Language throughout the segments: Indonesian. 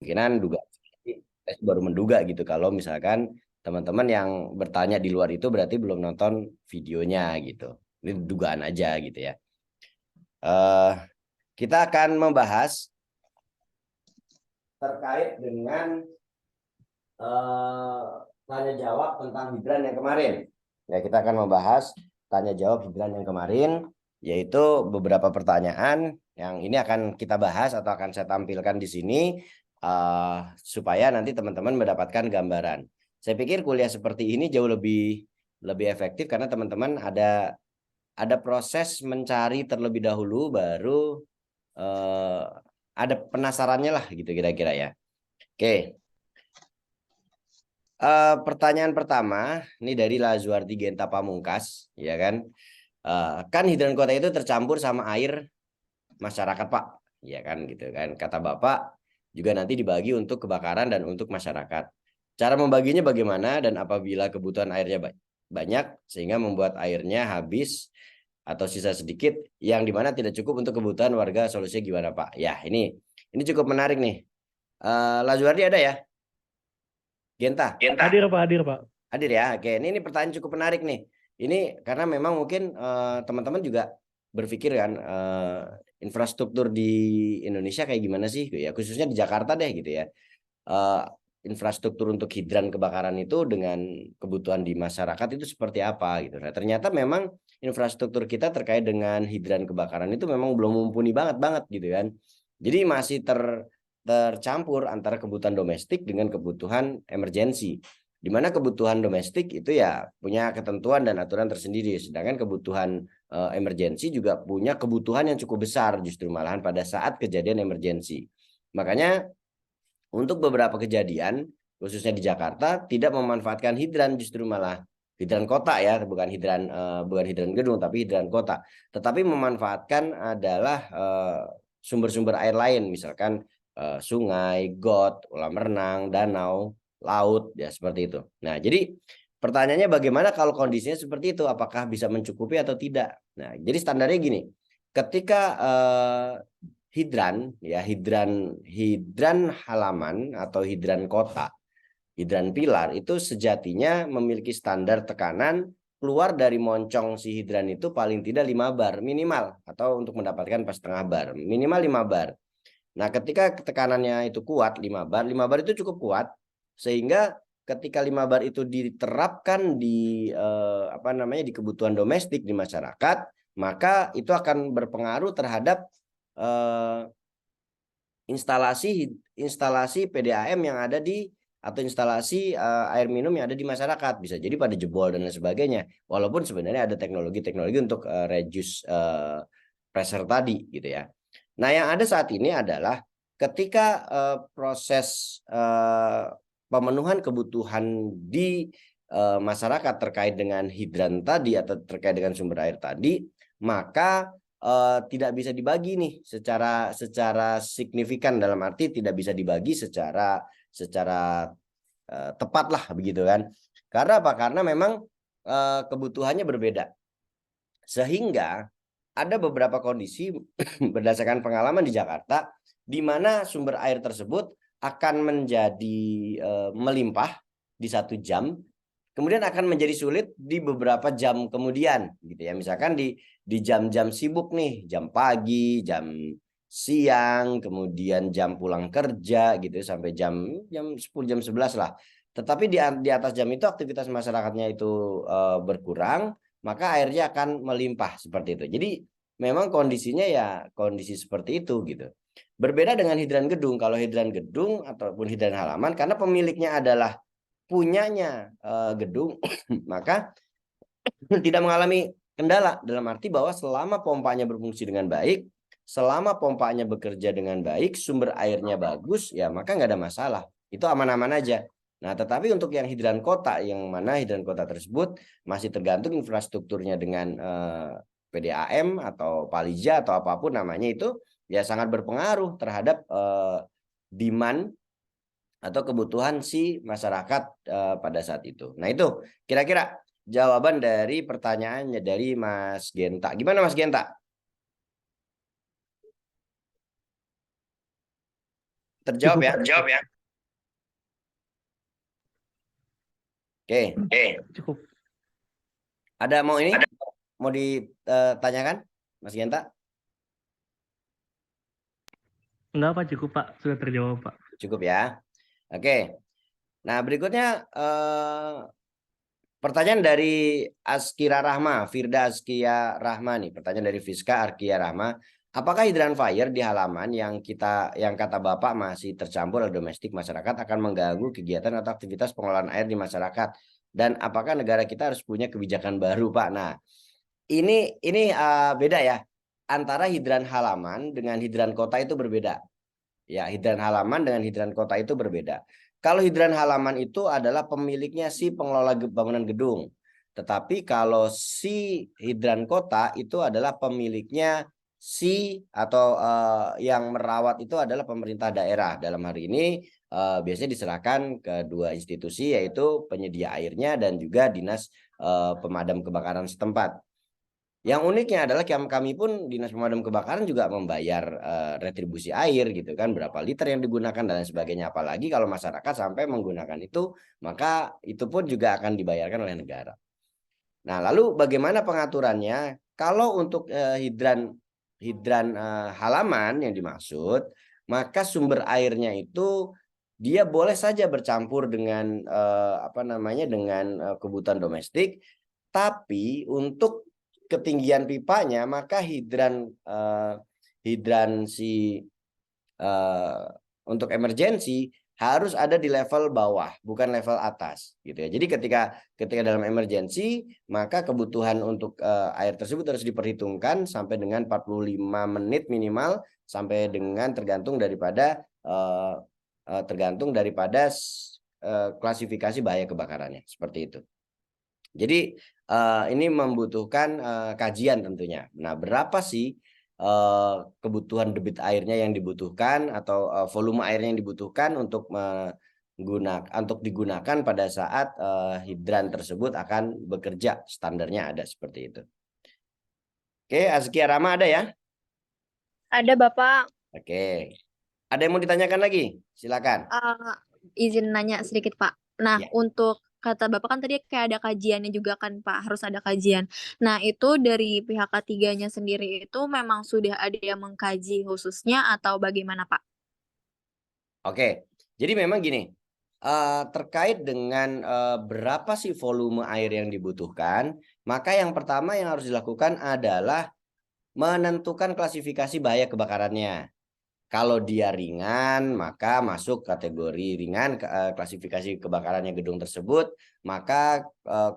kemungkinan duga saya baru menduga gitu kalau misalkan teman-teman yang bertanya di luar itu berarti belum nonton videonya gitu. Ini dugaan aja gitu ya. Eh kita akan membahas terkait dengan eh, tanya jawab tentang hidran yang kemarin. Ya, kita akan membahas tanya jawab hidran yang kemarin, yaitu beberapa pertanyaan yang ini akan kita bahas atau akan saya tampilkan di sini supaya nanti teman-teman mendapatkan gambaran. Saya pikir kuliah seperti ini jauh lebih efektif karena teman-teman ada proses mencari terlebih dahulu baru eh, ada penasarannya lah gitu kira-kira ya. Oke. Pertanyaan pertama, ini dari Lazuardi Genta Pamungkas, ya kan? Kan hidran kota itu tercampur sama air masyarakat, Pak, ya kan, gitu kan? Kata Bapak juga nanti dibagi untuk kebakaran dan untuk masyarakat. Cara membaginya bagaimana dan apabila kebutuhan airnya banyak sehingga membuat airnya habis atau sisa sedikit yang dimana tidak cukup untuk kebutuhan warga, solusinya gimana, Pak? Ya, ini cukup menarik nih. Lazuardi ada ya? Genta? Hadir Pak, hadir Pak. Hadir ya. Oke, ini pertanyaan cukup menarik nih. Ini karena memang mungkin teman-teman juga berpikir kan infrastruktur di Indonesia kayak gimana sih? Ya khususnya di Jakarta deh gitu ya. Eh, Infrastruktur untuk hidran kebakaran itu dengan kebutuhan di masyarakat itu seperti apa gitu. Nah, ternyata memang infrastruktur kita terkait dengan hidran kebakaran itu memang belum mumpuni banget banget gitu kan. Jadi masih tercampur antara kebutuhan domestik dengan kebutuhan emergensi. Di mana kebutuhan domestik itu ya punya ketentuan dan aturan tersendiri, sedangkan kebutuhan emergensi juga punya kebutuhan yang cukup besar justru malahan pada saat kejadian emergensi. Makanya untuk beberapa kejadian khususnya di Jakarta tidak memanfaatkan hidran justru malah hidran kota ya, bukan hidran gedung tapi hidran kota, tetapi memanfaatkan adalah sumber-sumber air lain misalkan sungai, got, kolam renang, danau, laut ya seperti itu. Nah, jadi pertanyaannya bagaimana kalau kondisinya seperti itu, apakah bisa mencukupi atau tidak? Nah, jadi standarnya gini. Ketika hidran halaman atau hidran kota, hidran pilar itu sejatinya memiliki standar tekanan keluar dari moncong si hidran itu paling tidak 5 bar minimal, atau untuk mendapatkan pas setengah bar minimal 5 bar. Nah, ketika tekanannya itu kuat 5 bar itu cukup kuat sehingga ketika 5 bar itu diterapkan di di kebutuhan domestik di masyarakat, maka itu akan berpengaruh terhadap eh, instalasi PDAM yang ada di atau instalasi air minum yang ada di masyarakat, bisa jadi pada jebol dan lain sebagainya. Walaupun sebenarnya ada teknologi-teknologi untuk reduce pressure tadi gitu ya. Nah, yang ada saat ini adalah ketika proses pemenuhan kebutuhan di masyarakat terkait dengan hidran tadi atau terkait dengan sumber air tadi, maka tidak bisa dibagi nih secara signifikan, dalam arti tidak bisa dibagi secara tepat lah begitu kan. Karena apa? Karena memang kebutuhannya berbeda. Sehingga ada beberapa kondisi berdasarkan pengalaman di Jakarta di mana sumber air tersebut akan menjadi melimpah di 1 jam, kemudian akan menjadi sulit di beberapa jam kemudian gitu ya. Misalkan di jam-jam sibuk nih, jam pagi, jam siang, kemudian jam pulang kerja gitu sampai jam jam 10 jam 11 lah. Tetapi di atas jam itu aktivitas masyarakatnya itu berkurang, maka airnya akan melimpah seperti itu. Jadi memang kondisinya ya kondisi seperti itu gitu. Berbeda dengan hidran gedung. Kalau hidran gedung ataupun hidran halaman, karena pemiliknya adalah punyanya gedung, maka tidak mengalami kendala, dalam arti bahwa selama pompanya berfungsi dengan baik, selama pompanya bekerja dengan baik, sumber airnya bagus, ya maka nggak ada masalah. Itu aman-aman aja. Nah, tetapi untuk yang hidran kota, yang mana hidran kota tersebut masih tergantung infrastrukturnya dengan PDAM atau Palija atau apapun namanya itu, ya sangat berpengaruh terhadap demand atau kebutuhan si masyarakat pada saat itu. Nah, itu kira-kira jawaban dari pertanyaannya dari Mas Genta. Gimana Mas Genta? Terjawab ya? Terjawab ya. Oke. Cukup. Ada mau ditanyakan, Mas Genta? Enggak Pak, cukup Pak. Sudah terjawab Pak. Cukup ya. Oke. Nah, berikutnya pertanyaan dari Askira Rahma, Firda Askia Rahma nih. Pertanyaan dari Fiska Arkia Rahma. Apakah hidran fire di halaman yang kata Bapak masih tercampur oleh domestik masyarakat akan mengganggu kegiatan atau aktivitas pengelolaan air di masyarakat? Dan apakah negara kita harus punya kebijakan baru, Pak? Nah, ini beda ya. Antara hidran halaman dengan hidran kota itu berbeda. Ya, hidran halaman dengan hidran kota itu berbeda. Kalau hidran halaman itu adalah pemiliknya si pengelola bangunan gedung. Tetapi kalau si hidran kota itu adalah pemiliknya si atau yang merawat itu adalah pemerintah daerah. Dalam hari ini biasanya diserahkan ke dua institusi, yaitu penyedia airnya dan juga dinas pemadam kebakaran setempat. Yang uniknya adalah kami pun dinas pemadam kebakaran juga membayar retribusi air gitu kan, berapa liter yang digunakan dan lain sebagainya. Apalagi kalau masyarakat sampai menggunakan itu, maka itu pun juga akan dibayarkan oleh negara. Nah, lalu bagaimana pengaturannya? Kalau untuk hidran halaman yang dimaksud, maka sumber airnya itu dia boleh saja bercampur dengan dengan kebutuhan domestik, tapi untuk ketinggian pipanya maka hidran untuk emergensi harus ada di level bawah, bukan level atas gitu ya. Jadi ketika dalam emergensi, maka kebutuhan untuk air tersebut harus diperhitungkan sampai dengan 45 menit minimal, sampai dengan tergantung daripada klasifikasi bahaya kebakarannya, seperti itu. Jadi ini membutuhkan kajian tentunya. Nah, berapa sih kebutuhan debit airnya yang dibutuhkan atau volume airnya yang dibutuhkan untuk digunakan pada saat hidran tersebut akan bekerja, standarnya ada seperti itu. Oke, Azkia Rama ada ya? Ada Bapak. Oke. Ada yang mau ditanyakan lagi? Silakan. Izin nanya sedikit Pak. Nah, Ya. untuk kata Bapak kan tadi kayak ada kajiannya juga kan Pak, harus ada kajian. Nah, itu dari pihak ketiganya sendiri itu memang sudah ada yang mengkaji khususnya atau bagaimana Pak? Oke, jadi memang gini, terkait dengan berapa sih volume air yang dibutuhkan, maka yang pertama yang harus dilakukan adalah menentukan klasifikasi bahaya kebakarannya. Kalau dia ringan, maka masuk kategori ringan, klasifikasi kebakarannya gedung tersebut, maka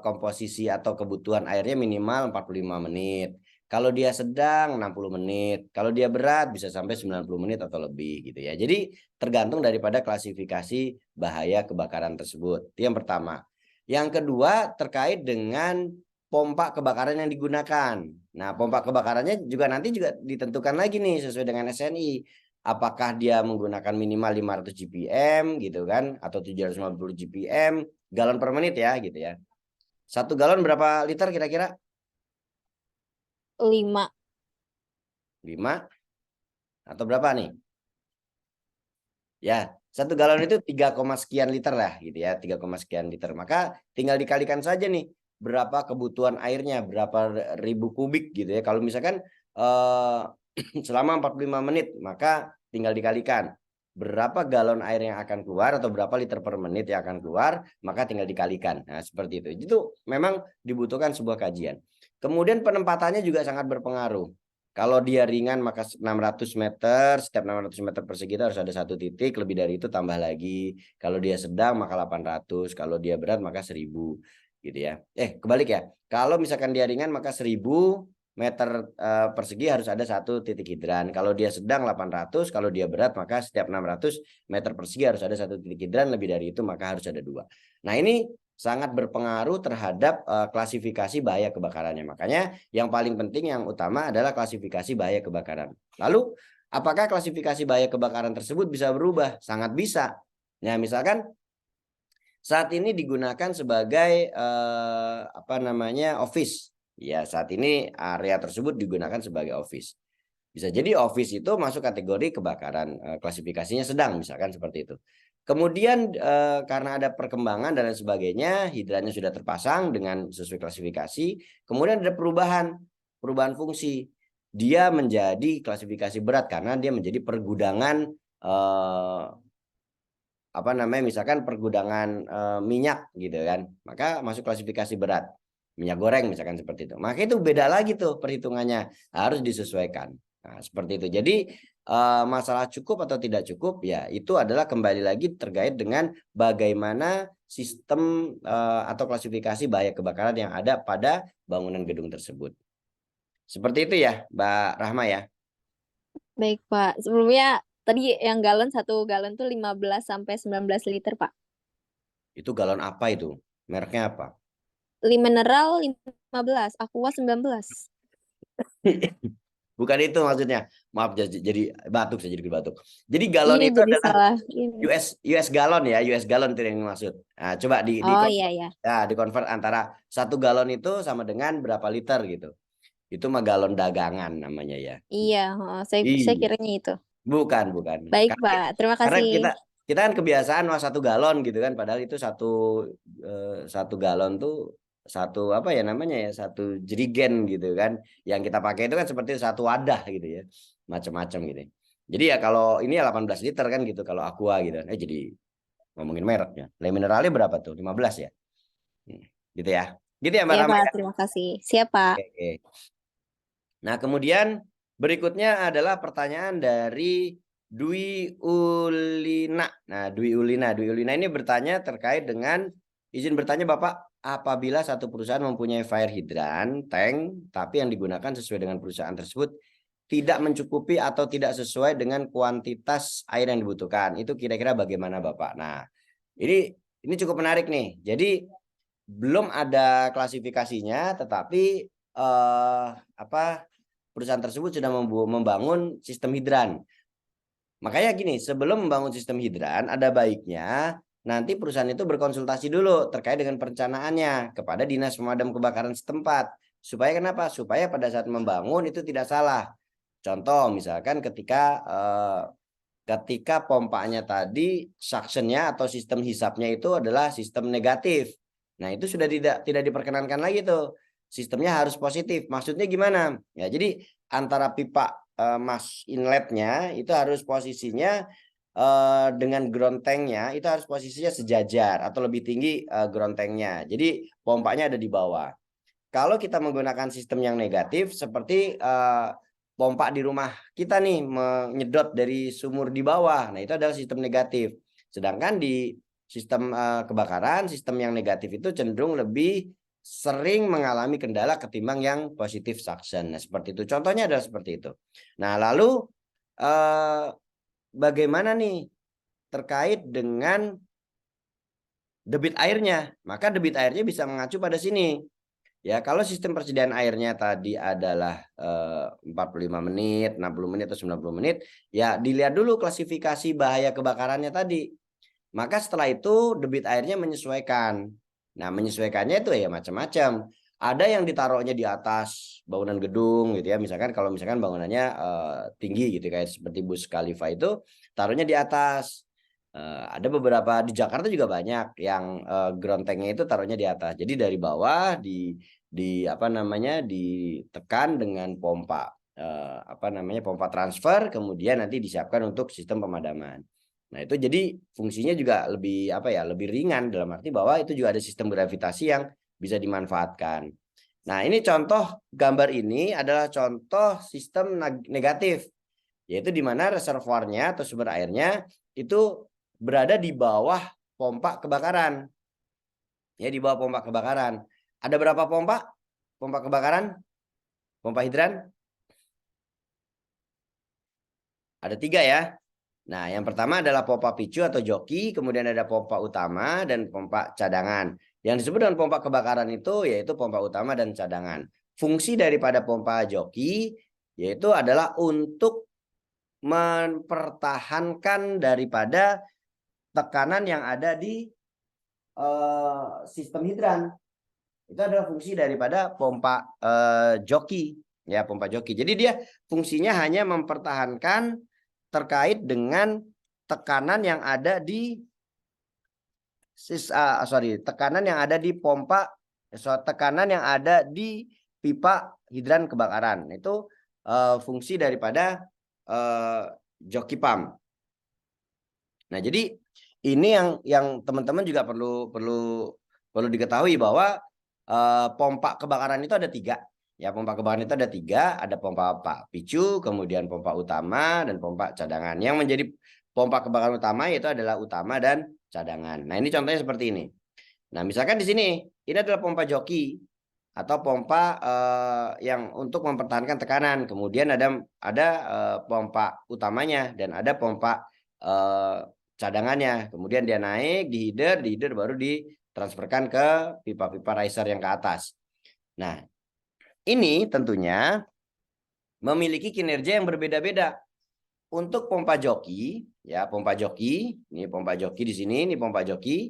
komposisi atau kebutuhan airnya minimal 45 menit. Kalau dia sedang 60 menit, kalau dia berat bisa sampai 90 menit atau lebih gitu ya. Jadi tergantung daripada klasifikasi bahaya kebakaran tersebut. Itu yang pertama. Yang kedua terkait dengan pompa kebakaran yang digunakan. Nah, pompa kebakarannya juga nanti juga ditentukan lagi nih sesuai dengan SNI. Apakah dia menggunakan minimal 500 GPM gitu kan, atau 750 GPM galon per menit ya gitu ya. 1 galon berapa liter kira-kira? 5. 5 atau berapa nih? Ya, 1 galon itu 3, sekian liter lah gitu ya, 3, sekian liter. Maka tinggal dikalikan saja nih berapa kebutuhan airnya, berapa ribu kubik gitu ya. Kalau misalkan selama 45 menit, maka tinggal dikalikan berapa galon air yang akan keluar atau berapa liter per menit yang akan keluar, maka tinggal dikalikan. Nah, seperti itu. Itu memang dibutuhkan sebuah kajian. Kemudian penempatannya juga sangat berpengaruh. Kalau dia ringan maka 600 meter, setiap 600 meter persegi harus ada satu titik, lebih dari itu tambah lagi. Kalau dia sedang maka 800, kalau dia berat maka 1000 gitu ya. Kebalik ya. Kalau misalkan dia ringan maka 1000 meter persegi harus ada satu titik hidran. Kalau dia sedang 800, kalau dia berat maka setiap 600 meter persegi harus ada satu titik hidran, lebih dari itu maka harus ada 2. Nah, ini sangat berpengaruh terhadap klasifikasi bahaya kebakarannya. Makanya yang paling penting, yang utama adalah klasifikasi bahaya kebakaran. Lalu, apakah klasifikasi bahaya kebakaran tersebut bisa berubah? Sangat bisa. Nah, misalkan saat ini digunakan sebagai office. Ya, saat ini area tersebut digunakan sebagai office. Bisa jadi office itu masuk kategori kebakaran, klasifikasinya sedang misalkan seperti itu. Kemudian karena ada perkembangan dan lain sebagainya, hidrannya sudah terpasang dengan sesuai klasifikasi. Kemudian ada perubahan fungsi. Dia menjadi klasifikasi berat karena dia menjadi pergudangan apa namanya, misalkan pergudangan minyak gitu kan, maka masuk klasifikasi berat, minyak goreng misalkan seperti itu. Maka itu beda lagi tuh perhitungannya, harus disesuaikan. Nah, seperti itu. Jadi masalah cukup atau tidak cukup ya itu adalah kembali lagi terkait dengan bagaimana sistem atau klasifikasi bahaya kebakaran yang ada pada bangunan gedung tersebut. Seperti itu ya, Mbak Rahma ya. Baik, Pak. Sebelumnya tadi yang galon 1 galon tuh 15 sampai 19 liter, Pak. Itu galon apa itu? Mereknya apa? Mineral 15, Aqua 19. Bukan itu maksudnya. Maaf jadi batuk, saya jadi batuk. Jadi galon Iya, itu jadi adalah salah ini. US galon ya, US galon itu yang dimaksud. Nah, coba Oh iya ya. di convert antara 1 galon itu sama dengan berapa liter gitu. Itu mah galon dagangan namanya ya. Iya, saya Iya, kiranya itu. bukan. Baik, Karena, Pak. Terima karena kasih. kita kan kebiasaan wah 1 galon gitu kan, padahal itu satu galon tuh satu apa ya namanya ya, satu jerigen gitu kan, yang kita pakai itu kan seperti satu wadah gitu ya, macam-macam gitu. Jadi ya kalau ini ya 18 liter kan gitu kalau Aqua gitu. Jadi ngomongin mereknya. Le mineralnya berapa tuh? 15 ya. Gitu ya. Gitu ya Mbak Iya, Rama Pak. ya. Terima kasih. Siap, Pak. Oke. Nah, kemudian berikutnya adalah pertanyaan dari Dwi Ulina. Nah, Dwi Ulina ini bertanya terkait dengan izin bertanya Bapak, apabila satu perusahaan mempunyai fire hydrant, tank, tapi yang digunakan sesuai dengan perusahaan tersebut tidak mencukupi atau tidak sesuai dengan kuantitas air yang dibutuhkan, itu kira-kira bagaimana Bapak? Nah, ini cukup menarik nih. Jadi belum ada klasifikasinya, tetapi perusahaan tersebut sudah membangun sistem hidran. Makanya gini, sebelum membangun sistem hidran, ada baiknya nanti perusahaan itu berkonsultasi dulu terkait dengan perencanaannya kepada dinas pemadam kebakaran setempat. Supaya kenapa? Supaya pada saat membangun itu tidak salah. Contoh misalkan ketika pompanya tadi suctionnya atau sistem hisapnya itu adalah sistem negatif. Nah, itu sudah tidak diperkenankan lagi tuh. Sistemnya harus positif. Maksudnya gimana? Ya, jadi antara pipa mass inletnya itu harus posisinya dengan ground tanknya itu harus posisinya sejajar atau lebih tinggi ground tanknya. Jadi pompanya ada di bawah. Kalau kita menggunakan sistem yang negatif seperti pompa di rumah kita nih menyedot dari sumur di bawah. Nah, itu adalah sistem negatif. Sedangkan di sistem kebakaran, sistem yang negatif itu cenderung lebih sering mengalami kendala ketimbang yang positif suction. Nah, seperti itu. Contohnya adalah seperti itu. Nah, lalu bagaimana nih terkait dengan debit airnya? Maka debit airnya bisa mengacu pada sini. Ya, kalau sistem persediaan airnya tadi adalah 45 menit, 60 menit atau 90 menit, ya dilihat dulu klasifikasi bahaya kebakarannya tadi. Maka setelah itu debit airnya menyesuaikan. Nah, menyesuaikannya itu ya macam-macam. Ada yang ditaruhnya di atas bangunan gedung gitu ya. Misalkan kalau misalkan bangunannya tinggi gitu kayak seperti Burj Khalifa itu taruhnya di atas. Ada beberapa di Jakarta juga banyak yang ground tanknya itu taruhnya di atas. Jadi dari bawah ditekan dengan pompa pompa transfer, kemudian nanti disiapkan untuk sistem pemadaman. Nah, itu jadi fungsinya juga lebih ringan dalam arti bahwa itu juga ada sistem gravitasi yang bisa dimanfaatkan. Nah, ini contoh gambar ini adalah contoh sistem negatif, yaitu di mana reservoirnya atau sumber airnya itu berada di bawah pompa kebakaran. Ya, di bawah pompa kebakaran. Ada berapa pompa? Pompa kebakaran? Pompa hidran? Ada 3 ya. Nah, yang pertama adalah pompa picu atau joki, kemudian ada pompa utama dan pompa cadangan. Yang disebut dengan pompa kebakaran itu yaitu pompa utama dan cadangan. Fungsi daripada pompa joki yaitu adalah untuk mempertahankan daripada tekanan yang ada di sistem hidran. Itu adalah fungsi daripada pompa joki. ya, pompa joki. Jadi dia fungsinya hanya mempertahankan terkait dengan tekanan yang ada di tekanan yang ada di pompa, tekanan yang ada di pipa hidran kebakaran. Itu fungsi daripada joki pump. Nah, jadi ini yang teman-teman juga perlu diketahui bahwa pompa kebakaran itu ada 3. Ya, pompa kebakaran itu ada 3, ada pompa picu, kemudian pompa utama, dan pompa cadangan. Yang menjadi pompa kebakaran utama yaitu adalah utama dan cadangan. Nah, ini contohnya seperti ini. Nah, misalkan di sini, ini adalah pompa joki atau pompa yang untuk mempertahankan tekanan. Kemudian ada pompa utamanya dan ada pompa cadangannya. Kemudian dia naik di header baru ditransferkan ke pipa-pipa riser yang ke atas. Nah, ini tentunya memiliki kinerja yang berbeda-beda. Untuk pompa joki, ya, pompa joki, ini pompa joki di sini, ini pompa joki,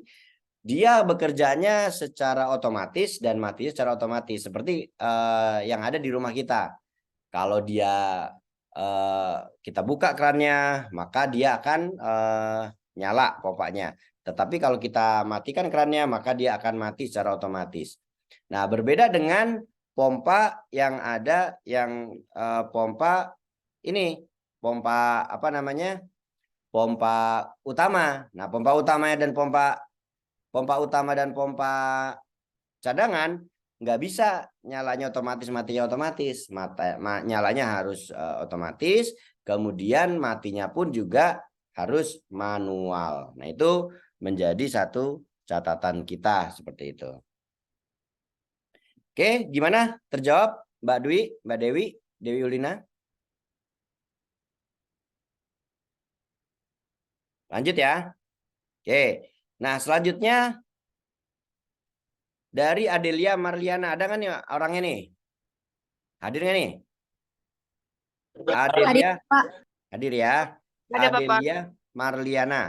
dia bekerjanya secara otomatis dan matinya secara otomatis, seperti yang ada di rumah kita. Kalau dia kita buka kerannya, maka dia akan nyala pompanya. Tetapi kalau kita matikan kerannya, maka dia akan mati secara otomatis. Nah, berbeda dengan pompa yang ada yang pompa ini, pompa apa namanya? Pompa utama. Nah, pompa utama dan pompa utama dan pompa cadangan nggak bisa nyalanya otomatis, matinya otomatis. Nyalanya harus otomatis, kemudian matinya pun juga harus manual. Nah, itu menjadi satu catatan kita seperti itu. Oke, gimana? Terjawab Mbak Dwi, Mbak Dewi Ulina? Lanjut ya. Oke. Nah, selanjutnya dari Adelia Marliana, ada kan nih orangnya nih? Hadir nggak nih? Adelia, hadir ya. Ada, Bapak. Adelia Marliana.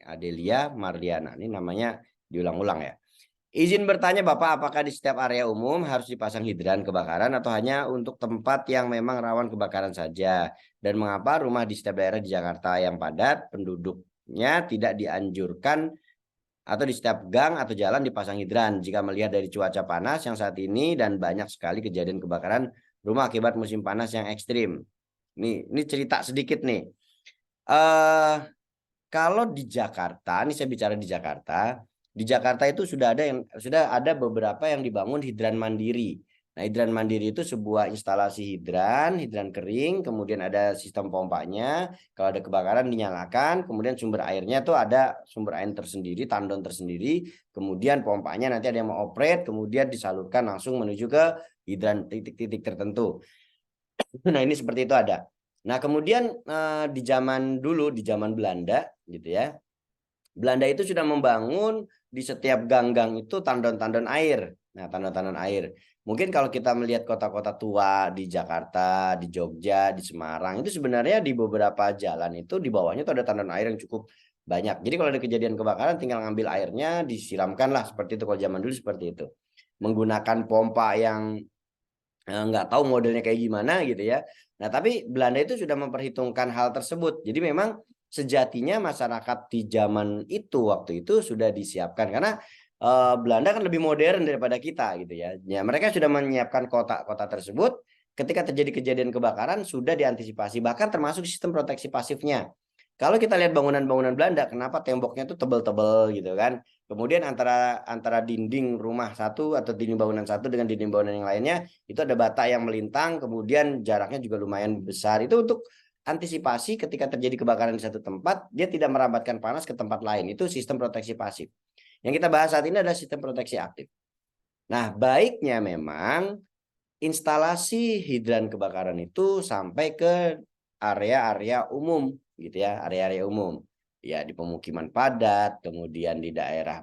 Adelia Marliana, ini namanya diulang-ulang ya. Izin bertanya Bapak, apakah di setiap area umum harus dipasang hidran kebakaran atau hanya untuk tempat yang memang rawan kebakaran saja? Dan mengapa rumah di setiap daerah di Jakarta yang padat penduduknya tidak dianjurkan atau di setiap gang atau jalan dipasang hidran jika melihat dari cuaca panas yang saat ini dan banyak sekali kejadian kebakaran rumah akibat musim panas yang ekstrim? Ini cerita sedikit nih. Kalau di Jakarta, ini saya bicara di Jakarta itu sudah ada beberapa yang dibangun hidran mandiri. Nah, hidran mandiri itu sebuah instalasi hidran kering, kemudian ada sistem pompanya. Kalau ada kebakaran dinyalakan, kemudian sumber airnya tuh ada sumber air tersendiri, tandon tersendiri, kemudian pompanya nanti ada yang mau operate, kemudian disalurkan langsung menuju ke hidran titik-titik tertentu. Nah, ini seperti itu ada. Nah, kemudian di zaman dulu, di zaman Belanda gitu ya, Belanda itu sudah membangun di setiap gang-gang itu tandon-tandon air. Nah, tandon-tandon air. Mungkin kalau kita melihat kota-kota tua di Jakarta, di Jogja, di Semarang, itu sebenarnya di beberapa jalan itu di bawahnya itu ada tandon air yang cukup banyak. Jadi kalau ada kejadian kebakaran tinggal ngambil airnya, disiramkan lah seperti itu. Kalau zaman dulu seperti itu. Menggunakan pompa yang nggak tahu modelnya kayak gimana gitu ya. Nah, tapi Belanda itu sudah memperhitungkan hal tersebut. Jadi memang sejatinya masyarakat di zaman itu waktu itu sudah disiapkan karena Belanda kan lebih modern daripada kita gitu ya. Ya, mereka sudah menyiapkan kota-kota tersebut. Ketika terjadi kejadian kebakaran sudah diantisipasi, bahkan termasuk sistem proteksi pasifnya. Kalau kita lihat bangunan-bangunan Belanda, kenapa temboknya itu tebal-tebal gitu kan? Kemudian antara dinding rumah satu atau dinding bangunan satu dengan dinding bangunan yang lainnya itu ada bata yang melintang, kemudian jaraknya juga lumayan besar. Itu untuk antisipasi ketika terjadi kebakaran di satu tempat, dia tidak merambatkan panas ke tempat lain. Itu sistem proteksi pasif. Yang kita bahas saat ini adalah sistem proteksi aktif. Nah, baiknya memang instalasi hidran kebakaran itu sampai ke area-area umum gitu ya, area-area umum. Ya, di pemukiman padat, kemudian di daerah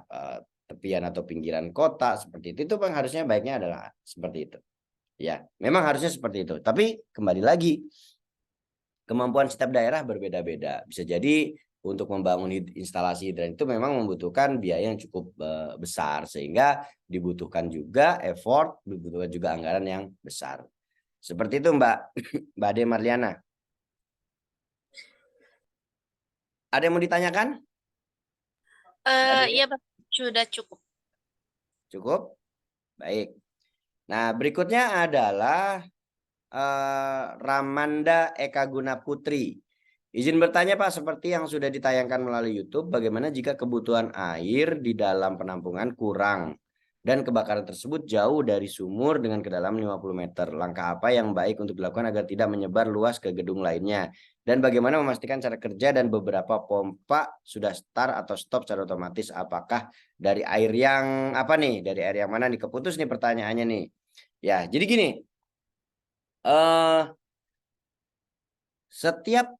tepian atau pinggiran kota seperti itu kan harusnya baiknya adalah seperti itu. Ya, memang harusnya seperti itu. Tapi kembali lagi kemampuan setiap daerah berbeda-beda. Bisa jadi untuk membangun instalasi hidran itu memang membutuhkan biaya yang cukup besar sehingga dibutuhkan juga effort, dibutuhkan juga anggaran yang besar. Seperti itu Mbak, Mbak Ade Marliana. Ada yang mau ditanyakan? Iya, Pak. Sudah cukup. Cukup? Baik. Nah, berikutnya adalah Ramanda Eka Guna Putri. Izin bertanya Pak, seperti yang sudah ditayangkan melalui YouTube, bagaimana jika kebutuhan air di dalam penampungan kurang dan kebakaran tersebut jauh dari sumur dengan kedalaman 50 meter? Langkah apa yang baik untuk dilakukan agar tidak menyebar luas ke gedung lainnya? Dan bagaimana memastikan cara kerja dan beberapa pompa sudah start atau stop secara otomatis? Apakah dari air yang apa nih? Dari air yang mana nih? Keputus nih pertanyaannya nih. Ya, jadi gini. Setiap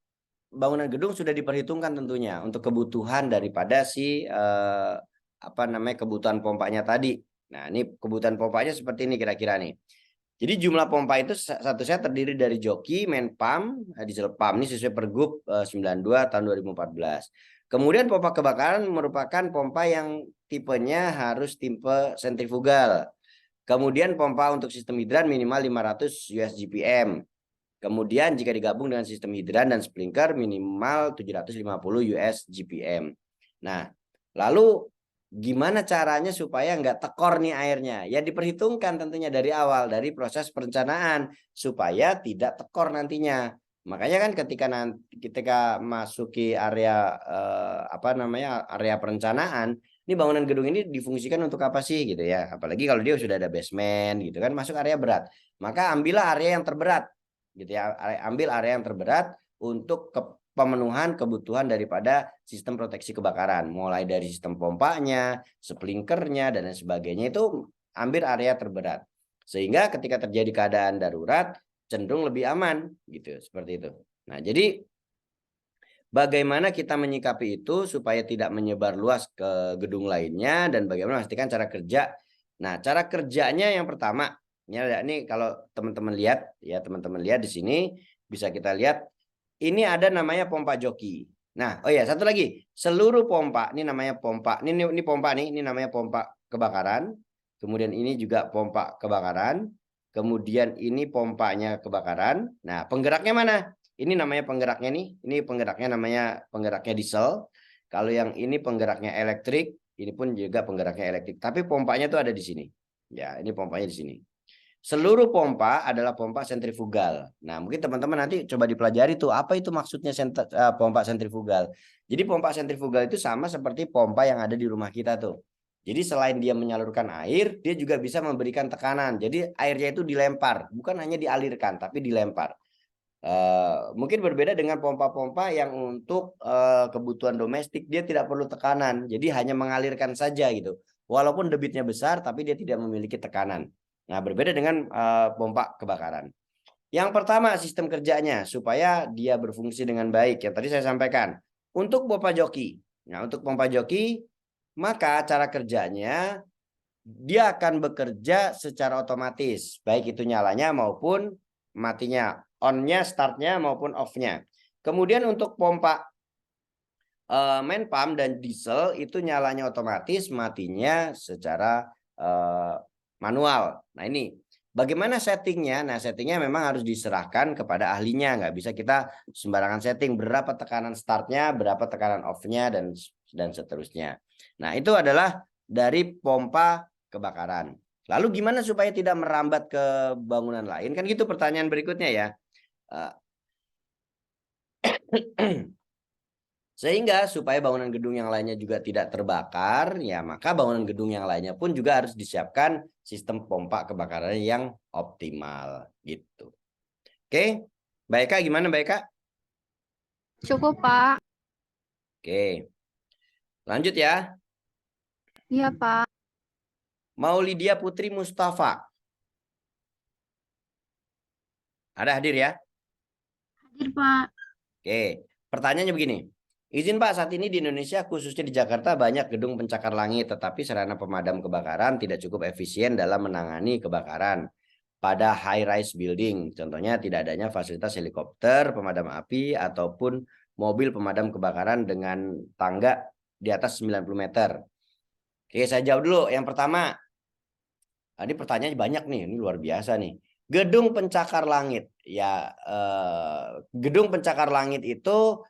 bangunan gedung sudah diperhitungkan tentunya untuk kebutuhan daripada si apa namanya kebutuhan pompanya tadi. Nah, ini kebutuhan pompanya seperti ini kira-kira nih. Jadi jumlah pompa itu satu set terdiri dari joki, main pump, diesel pump. Ini sesuai Pergub 92 tahun 2014. Kemudian pompa kebakaran merupakan pompa yang tipenya harus tipe sentrifugal. Kemudian pompa untuk sistem hidran minimal 500 USGPM. Kemudian jika digabung dengan sistem hidran dan sprinkler minimal 750 USGPM. Nah, lalu gimana caranya supaya nggak tekor nih airnya? Ya diperhitungkan tentunya dari awal, dari proses perencanaan supaya tidak tekor nantinya. Makanya kan ketika masuki area apa namanya area perencanaan, ini bangunan gedung ini difungsikan untuk apa sih gitu ya? Apalagi kalau dia sudah ada basement gitu kan, masuk area berat. Maka ambillah area yang terberat gitu ya, ambil area yang terberat untuk pemenuhan kebutuhan daripada sistem proteksi kebakaran, mulai dari sistem pompanya, sprinkernya dan lain sebagainya, itu ambil area terberat sehingga ketika terjadi keadaan darurat cenderung lebih aman gitu, seperti itu. Nah, jadi bagaimana kita menyikapi itu supaya tidak menyebar luas ke gedung lainnya dan bagaimana memastikan cara kerja. Nah, cara kerjanya yang pertama, ini kalau teman-teman lihat ya, teman-teman lihat di sini bisa kita lihat ini ada namanya pompa joki. Nah, oh ya, satu lagi, seluruh pompa ini namanya pompa. Ini pompa nih, ini namanya pompa kebakaran. Kemudian ini juga pompa kebakaran. Kemudian ini pompanya kebakaran. Nah, penggeraknya mana? Ini namanya penggeraknya nih. Ini penggeraknya namanya penggeraknya diesel. Kalau yang ini penggeraknya elektrik, ini pun juga penggeraknya elektrik. Tapi pompanya tuh ada di sini. Ya, ini pompanya di sini. Seluruh pompa adalah pompa sentrifugal. Nah, mungkin teman-teman nanti coba dipelajari tuh apa itu maksudnya pompa sentrifugal. Jadi pompa sentrifugal itu sama seperti pompa yang ada di rumah kita tuh. Jadi selain dia menyalurkan air, dia juga bisa memberikan tekanan. Jadi airnya itu dilempar, bukan hanya dialirkan, tapi dilempar. Mungkin berbeda dengan pompa-pompa yang untuk kebutuhan domestik, dia tidak perlu tekanan. Jadi hanya mengalirkan saja gitu. Walaupun debitnya besar, tapi dia tidak memiliki tekanan. Nah, berbeda dengan pompa kebakaran. Yang pertama, sistem kerjanya supaya dia berfungsi dengan baik. Yang tadi saya sampaikan. Untuk pompa joki. Nah, untuk pompa joki, maka cara kerjanya dia akan bekerja secara otomatis. Baik itu nyalanya maupun matinya. On-nya, start-nya maupun off-nya. Kemudian untuk pompa main pump dan diesel itu nyalanya otomatis, matinya secara manual. Nah, ini bagaimana settingnya? Nah, settingnya memang harus diserahkan kepada ahlinya. Nggak bisa kita sembarangan setting berapa tekanan startnya, berapa tekanan off-nya, dan seterusnya. Nah, itu adalah dari pompa kebakaran. Lalu gimana supaya tidak merambat ke bangunan lain? Kan gitu pertanyaan berikutnya ya. Sehingga supaya bangunan gedung yang lainnya juga tidak terbakar, ya maka bangunan gedung yang lainnya pun juga harus disiapkan sistem pompa kebakaran yang optimal gitu. Oke, Mbak Eka gimana Mbak Eka? Cukup, Pak. Oke, lanjut ya. Iya, Pak. Maulidia Putri Mustafa. Ada hadir ya? Hadir, Pak. Oke, pertanyaannya begini. Izin Pak, saat ini di Indonesia khususnya di Jakarta banyak gedung pencakar langit, tetapi sarana pemadam kebakaran tidak cukup efisien dalam menangani kebakaran pada high-rise building. Contohnya tidak adanya fasilitas helikopter pemadam api ataupun mobil pemadam kebakaran dengan tangga di atas 90 meter. Oke, saya jawab dulu. Yang pertama, tadi pertanyaannya banyak nih, ini luar biasa nih. Gedung pencakar langit, ya, gedung pencakar langit itu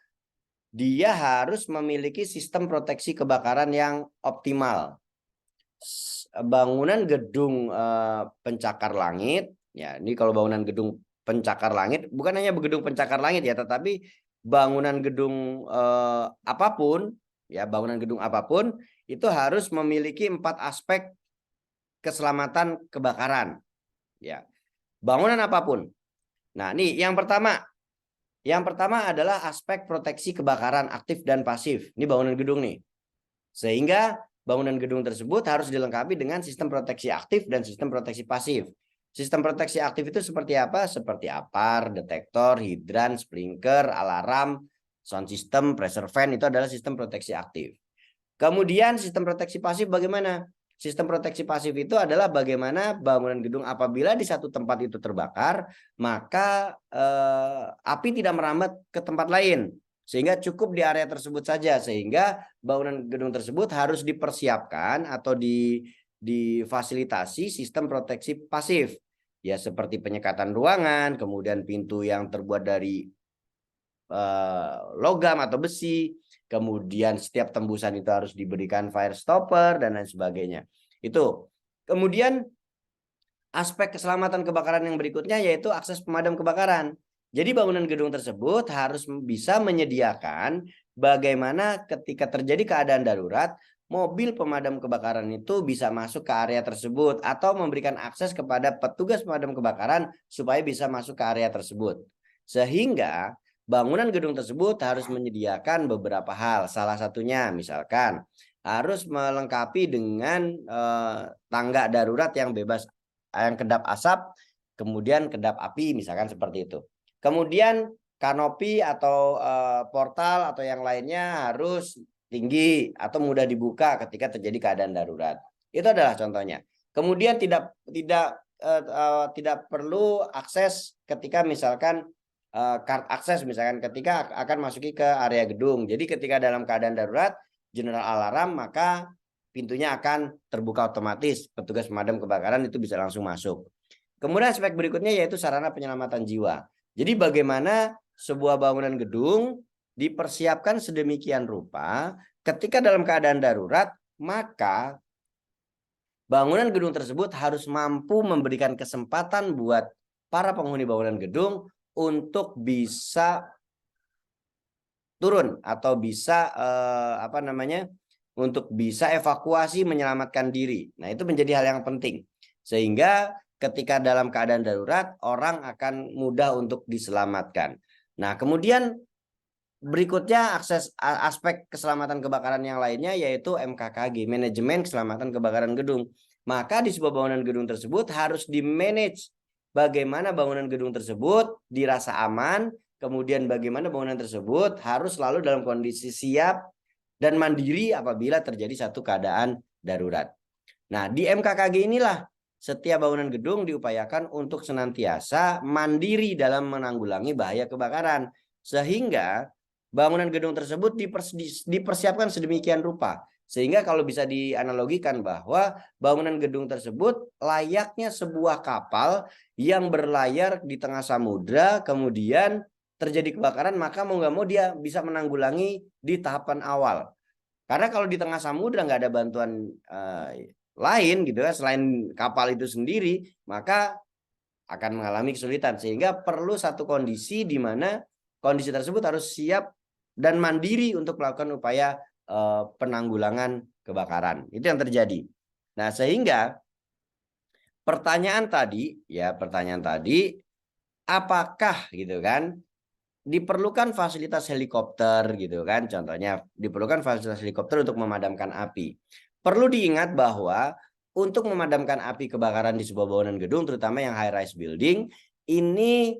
dia harus memiliki sistem proteksi kebakaran yang optimal. Bangunan gedung pencakar langit, ya, ini kalau bangunan gedung pencakar langit bukan hanya gedung pencakar langit ya, tetapi bangunan gedung apapun, ya, bangunan gedung apapun itu harus memiliki 4 aspek keselamatan kebakaran, ya. Bangunan apapun. Nah, nih yang pertama adalah aspek proteksi kebakaran aktif dan pasif. Ini bangunan gedung nih. Sehingga bangunan gedung tersebut harus dilengkapi dengan sistem proteksi aktif dan sistem proteksi pasif. Sistem proteksi aktif itu seperti apa? Seperti APAR, detektor, hidran, sprinkler, alarm, sound system, pressure fan, itu adalah sistem proteksi aktif. Kemudian sistem proteksi pasif bagaimana? Sistem proteksi pasif itu adalah bagaimana bangunan gedung apabila di satu tempat itu terbakar, maka api tidak merambat ke tempat lain. Sehingga cukup di area tersebut saja. Sehingga bangunan gedung tersebut harus dipersiapkan atau difasilitasi sistem proteksi pasif. Ya, seperti penyekatan ruangan, kemudian pintu yang terbuat dari logam atau besi, kemudian setiap tembusan itu harus diberikan fire stopper dan lain sebagainya. Itu. Kemudian aspek keselamatan kebakaran yang berikutnya yaitu akses pemadam kebakaran. Jadi bangunan gedung tersebut harus bisa menyediakan bagaimana ketika terjadi keadaan darurat, mobil pemadam kebakaran itu bisa masuk ke area tersebut atau memberikan akses kepada petugas pemadam kebakaran supaya bisa masuk ke area tersebut. Sehingga bangunan gedung tersebut harus menyediakan beberapa hal. Salah satunya misalkan harus melengkapi dengan tangga darurat yang bebas, yang kedap asap, kemudian kedap api, misalkan seperti itu. Kemudian kanopi atau portal atau yang lainnya harus tinggi atau mudah dibuka ketika terjadi keadaan darurat. Itu adalah contohnya. Kemudian tidak perlu akses ketika misalkan card akses misalkan ketika akan masuki ke area gedung. Jadi ketika dalam keadaan darurat, general alarm, maka pintunya akan terbuka otomatis. Petugas pemadam kebakaran itu bisa langsung masuk. Kemudian aspek berikutnya yaitu sarana penyelamatan jiwa. Jadi bagaimana sebuah bangunan gedung dipersiapkan sedemikian rupa ketika dalam keadaan darurat, maka bangunan gedung tersebut harus mampu memberikan kesempatan buat para penghuni bangunan gedung untuk bisa turun atau bisa untuk bisa evakuasi menyelamatkan diri. Nah, itu menjadi hal yang penting. Sehingga ketika dalam keadaan darurat, orang akan mudah untuk diselamatkan. Nah, kemudian berikutnya aspek keselamatan kebakaran yang lainnya yaitu MKKG, manajemen keselamatan kebakaran gedung. Maka di sebuah bangunan gedung tersebut harus di-manage bagaimana bangunan gedung tersebut dirasa aman, kemudian bagaimana bangunan tersebut harus selalu dalam kondisi siap dan mandiri apabila terjadi satu keadaan darurat. Nah, di MKKG inilah setiap bangunan gedung diupayakan untuk senantiasa mandiri dalam menanggulangi bahaya kebakaran. Sehingga bangunan gedung tersebut dipersiapkan sedemikian rupa. Sehingga kalau bisa dianalogikan bahwa bangunan gedung tersebut layaknya sebuah kapal yang berlayar di tengah samudra, kemudian terjadi kebakaran, maka mau nggak mau dia bisa menanggulangi di tahapan awal. Karena kalau di tengah samudra nggak ada bantuan lain gitu ya, selain kapal itu sendiri, maka akan mengalami kesulitan. Sehingga perlu satu kondisi di mana kondisi tersebut harus siap dan mandiri untuk melakukan upaya penanggulangan kebakaran. Itu yang terjadi. Nah, sehingga pertanyaan tadi, apakah gitu kan diperlukan fasilitas helikopter gitu kan? Contohnya diperlukan fasilitas helikopter untuk memadamkan api. Perlu diingat bahwa untuk memadamkan api kebakaran di sebuah bangunan gedung, terutama yang high rise building, ini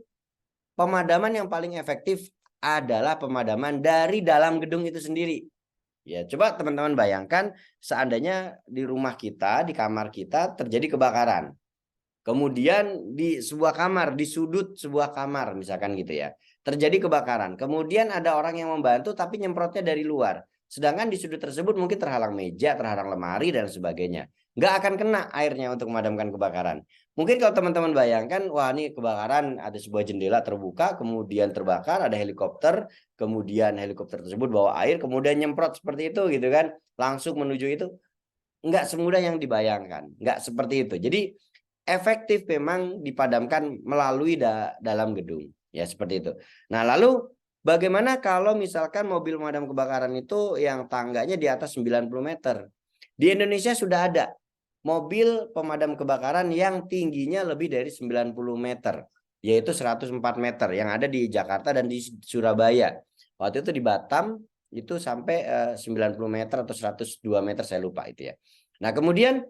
pemadaman yang paling efektif adalah pemadaman dari dalam gedung itu sendiri. Ya, coba teman-teman bayangkan seandainya di rumah kita, di kamar kita terjadi kebakaran. Kemudian di sebuah kamar, di sudut sebuah kamar misalkan gitu ya, terjadi kebakaran. Kemudian ada orang yang membantu tapi nyemprotnya dari luar. Sedangkan di sudut tersebut mungkin terhalang meja, terhalang lemari dan sebagainya. Nggak akan kena airnya untuk memadamkan kebakaran. Mungkin kalau teman-teman bayangkan, wah ini kebakaran, ada sebuah jendela terbuka, kemudian terbakar, ada helikopter, kemudian helikopter tersebut bawa air, kemudian nyemprot seperti itu gitu kan, langsung menuju itu. Nggak semudah yang dibayangkan, nggak seperti itu. Jadi efektif memang dipadamkan melalui dalam gedung, ya seperti itu. Nah lalu bagaimana kalau misalkan mobil pemadam kebakaran itu yang tangganya di atas 90 meter? Di Indonesia sudah ada mobil pemadam kebakaran yang tingginya lebih dari 90 meter, yaitu 104 meter yang ada di Jakarta dan di Surabaya. Waktu itu di Batam itu sampai 90 meter atau 102 meter, saya lupa itu ya. Nah kemudian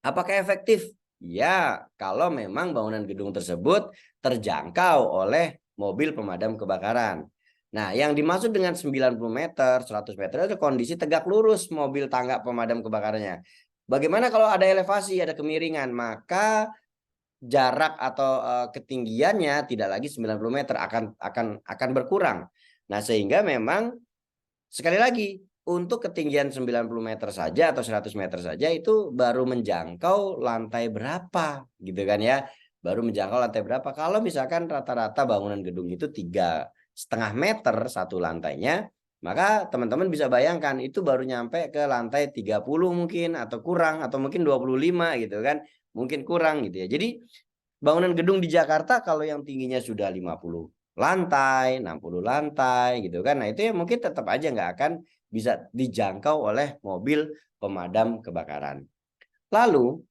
apakah efektif? Ya, kalau memang bangunan gedung tersebut terjangkau oleh mobil pemadam kebakaran. Nah, yang dimaksud dengan 90 meter, 100 meter itu kondisi tegak lurus mobil tangga pemadam kebakarannya. Bagaimana kalau ada elevasi, ada kemiringan, maka jarak atau ketinggiannya tidak lagi 90 meter, akan berkurang. Nah, sehingga memang sekali lagi untuk ketinggian 90 meter saja atau 100 meter saja itu baru menjangkau lantai berapa gitu kan ya. Baru menjangkau lantai berapa. Kalau misalkan rata-rata bangunan gedung itu 3,5 meter satu lantainya, maka teman-teman bisa bayangkan itu baru nyampe ke lantai 30 mungkin atau kurang, atau mungkin 25 gitu kan. Mungkin kurang gitu ya. Jadi bangunan gedung di Jakarta kalau yang tingginya sudah 50 lantai, 60 lantai gitu kan. Nah itu ya mungkin tetap aja nggak akan bisa dijangkau oleh mobil pemadam kebakaran. Lalu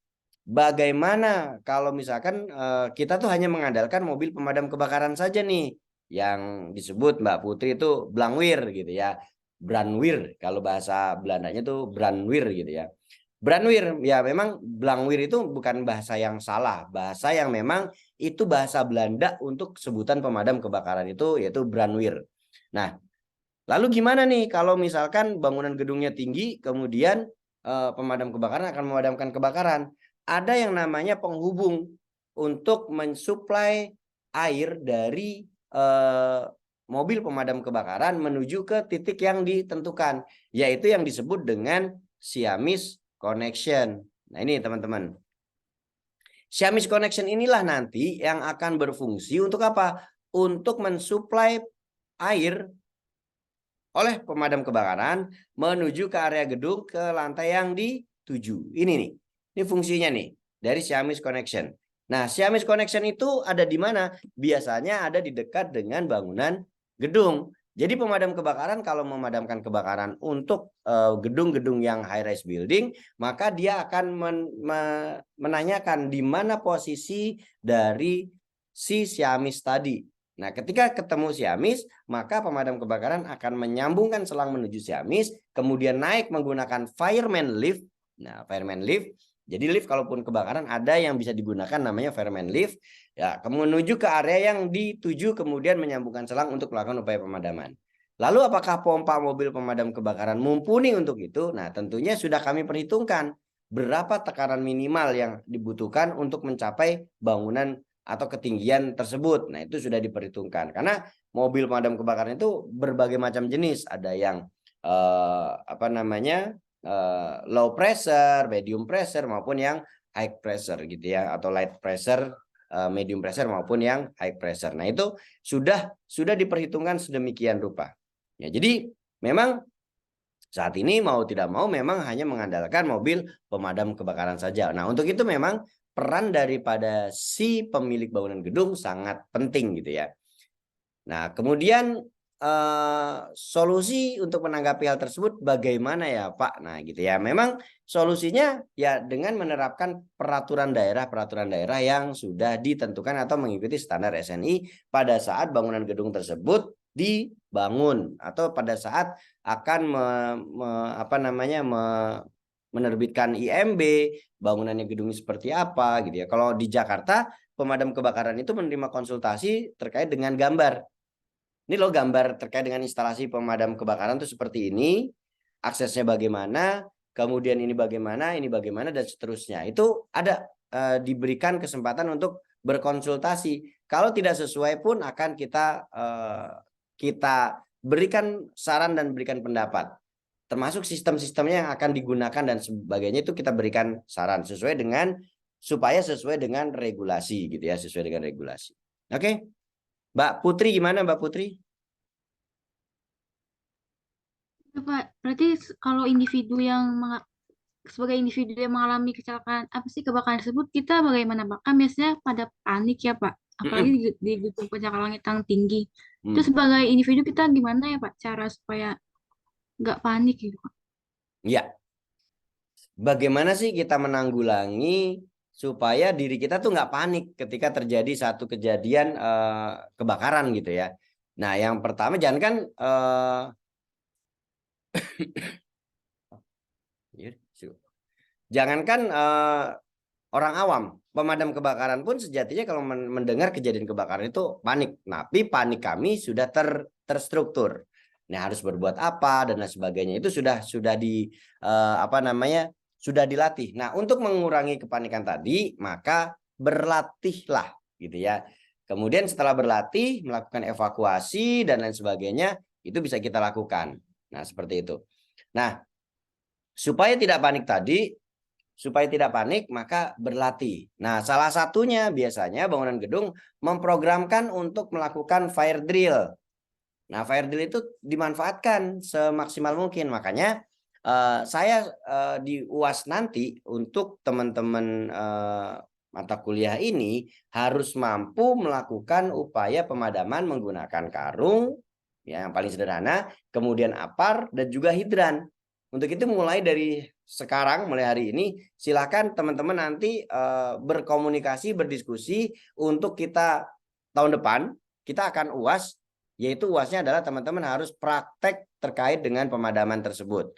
bagaimana kalau misalkan kita tuh hanya mengandalkan mobil pemadam kebakaran saja nih, yang disebut Mbak Putri itu Blangwir gitu ya. Brandweer kalau bahasa Belandanya tuh Brandweer gitu ya. Brandweer ya, memang Blangwir itu bukan bahasa yang salah, bahasa yang memang itu bahasa Belanda untuk sebutan pemadam kebakaran itu, yaitu Brandweer. Nah, lalu gimana nih kalau misalkan bangunan gedungnya tinggi, kemudian pemadam kebakaran akan memadamkan kebakaran? Ada yang namanya penghubung untuk mensuplai air dari mobil pemadam kebakaran menuju ke titik yang ditentukan, yaitu yang disebut dengan Siamese connection. Nah ini teman-teman. Siamese connection inilah nanti yang akan berfungsi untuk apa? Untuk mensuplai air oleh pemadam kebakaran menuju ke area gedung ke lantai yang dituju. Ini nih. Ini fungsinya nih dari Siamese connection. Nah, Siamese connection itu ada di mana? Biasanya ada di dekat dengan bangunan gedung. Jadi pemadam kebakaran kalau memadamkan kebakaran untuk gedung-gedung yang high rise building, maka dia akan menanyakan di mana posisi dari si Siamese tadi. Nah, ketika ketemu Siamese, maka pemadam kebakaran akan menyambungkan selang menuju Siamese, kemudian naik menggunakan fireman lift. Nah, fireman lift, jadi lift kalaupun kebakaran ada yang bisa digunakan namanya fireman lift. Ya, menuju ke area yang dituju, kemudian menyambungkan selang untuk melakukan upaya pemadaman. Lalu apakah pompa mobil pemadam kebakaran mumpuni untuk itu? Nah, tentunya sudah kami perhitungkan berapa tekanan minimal yang dibutuhkan untuk mencapai bangunan atau ketinggian tersebut. Nah, itu sudah diperhitungkan. Karena mobil pemadam kebakaran itu berbagai macam jenis. Ada yang low pressure, medium pressure, maupun yang high pressure gitu ya, atau light pressure, medium pressure, maupun yang high pressure. Nah, itu sudah diperhitungkan sedemikian rupa. Ya, jadi memang saat ini mau tidak mau memang hanya mengandalkan mobil pemadam kebakaran saja. Nah, untuk itu memang peran daripada si pemilik bangunan gedung sangat penting gitu ya. Nah, kemudian solusi untuk menanggapi hal tersebut bagaimana ya Pak? Nah gitu ya, memang solusinya ya dengan menerapkan peraturan daerah yang sudah ditentukan atau mengikuti standar SNI pada saat bangunan gedung tersebut dibangun atau pada saat akan menerbitkan IMB, bangunannya gedungnya seperti apa gitu ya. Kalau di Jakarta pemadam kebakaran itu menerima konsultasi terkait dengan gambar. Ini loh gambar terkait dengan instalasi pemadam kebakaran itu seperti ini, aksesnya bagaimana, kemudian ini bagaimana, dan seterusnya. Itu ada diberikan kesempatan untuk berkonsultasi. Kalau tidak sesuai pun akan kita berikan saran dan berikan pendapat. termasuk sistem-sistemnya yang akan digunakan dan sebagainya itu kita berikan saran sesuai dengan regulasi gitu ya, sesuai dengan regulasi. Oke. Mbak Putri gimana Mbak Putri? Ya, Pak, berarti kalau individu yang sebagai individu yang mengalami kecelakaan apa sih kebakaran tersebut kita bagaimana Pak? Kan biasanya pada panik ya Pak, apalagi di gedung pencakar langit yang tinggi. Itu sebagai individu kita gimana ya Pak cara supaya nggak panik gitu Pak? Ya. Bagaimana sih kita menanggulangi supaya diri kita tuh nggak panik ketika terjadi satu kejadian kebakaran gitu ya. Nah, yang pertama jangankan orang awam, pemadam kebakaran pun sejatinya kalau mendengar kejadian kebakaran itu panik. Tapi panik kami sudah terstruktur. Nah, harus berbuat apa dan lain sebagainya itu sudah sudah dilatih. Nah, untuk mengurangi kepanikan tadi, maka berlatihlah gitu ya. Kemudian setelah berlatih, melakukan evakuasi dan lain sebagainya, itu bisa kita lakukan. Nah, seperti itu. Nah, supaya tidak panik, maka berlatih. Nah, salah satunya biasanya bangunan gedung memprogramkan untuk melakukan fire drill. Nah, fire drill itu dimanfaatkan semaksimal mungkin. Makanya saya di UAS nanti untuk teman-teman mata kuliah ini harus mampu melakukan upaya pemadaman menggunakan karung, ya, yang paling sederhana, kemudian apar dan juga hidran. Untuk itu mulai dari sekarang, mulai hari ini, silakan teman-teman nanti berkomunikasi, berdiskusi untuk kita tahun depan kita akan UAS, yaitu UASnya adalah teman-teman harus praktek terkait dengan pemadaman tersebut.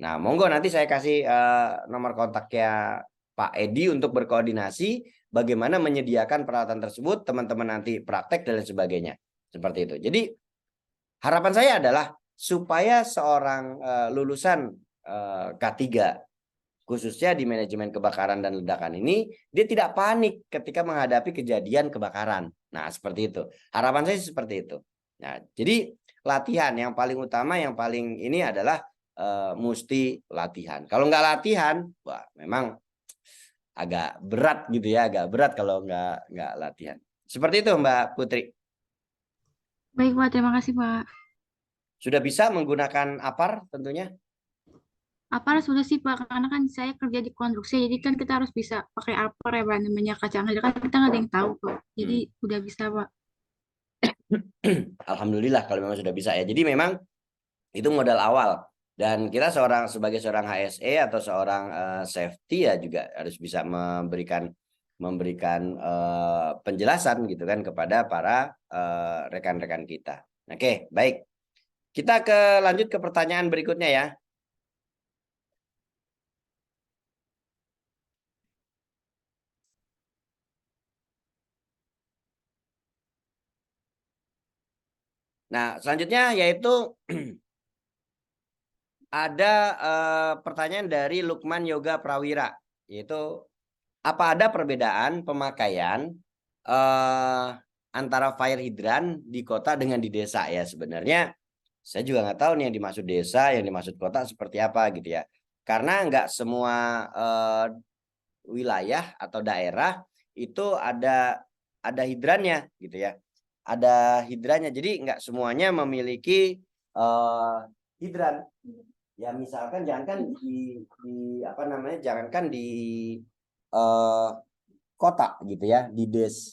Nah, monggo nanti saya kasih nomor kontaknya Pak Edi untuk berkoordinasi bagaimana menyediakan peralatan tersebut, teman-teman nanti praktek dan lain sebagainya. Seperti itu. Jadi harapan saya adalah supaya seorang lulusan K3 khususnya di manajemen kebakaran dan ledakan ini, dia tidak panik ketika menghadapi kejadian kebakaran. Nah, seperti itu. Harapan saya seperti itu. Nah, jadi latihan yang paling utama, yang paling ini adalah mesti latihan. Kalau nggak latihan, wah memang agak berat gitu ya, agak berat kalau nggak latihan. Seperti itu Mbak Putri. Baik Pak, terima kasih Pak. Sudah bisa menggunakan apar tentunya? Apar sudah sih Pak, karena kan saya kerja di konstruksi, jadi kan kita harus bisa pakai apar ya Pak, namanya kacang aja kan kita nggak ada yang tahu Pak. Jadi udah bisa Pak. Alhamdulillah kalau memang sudah bisa ya. Jadi memang itu modal awal. Dan kita sebagai seorang HSE atau seorang safety ya juga harus bisa memberikan penjelasan gitu kan kepada para rekan-rekan kita. Oke, baik. Kita lanjut ke pertanyaan berikutnya ya. Nah, selanjutnya yaitu ada pertanyaan dari Lukman Yoga Prawira, yaitu apa ada perbedaan pemakaian antara fire hydrant di kota dengan di desa ya? Sebenarnya saya juga nggak tahu nih yang dimaksud desa, yang dimaksud kota seperti apa gitu ya. Karena nggak semua wilayah atau daerah itu ada hidrannya gitu ya. Ada hidrannya, jadi nggak semuanya memiliki hidran. Ya misalkan jangankan jangankan di kota gitu ya,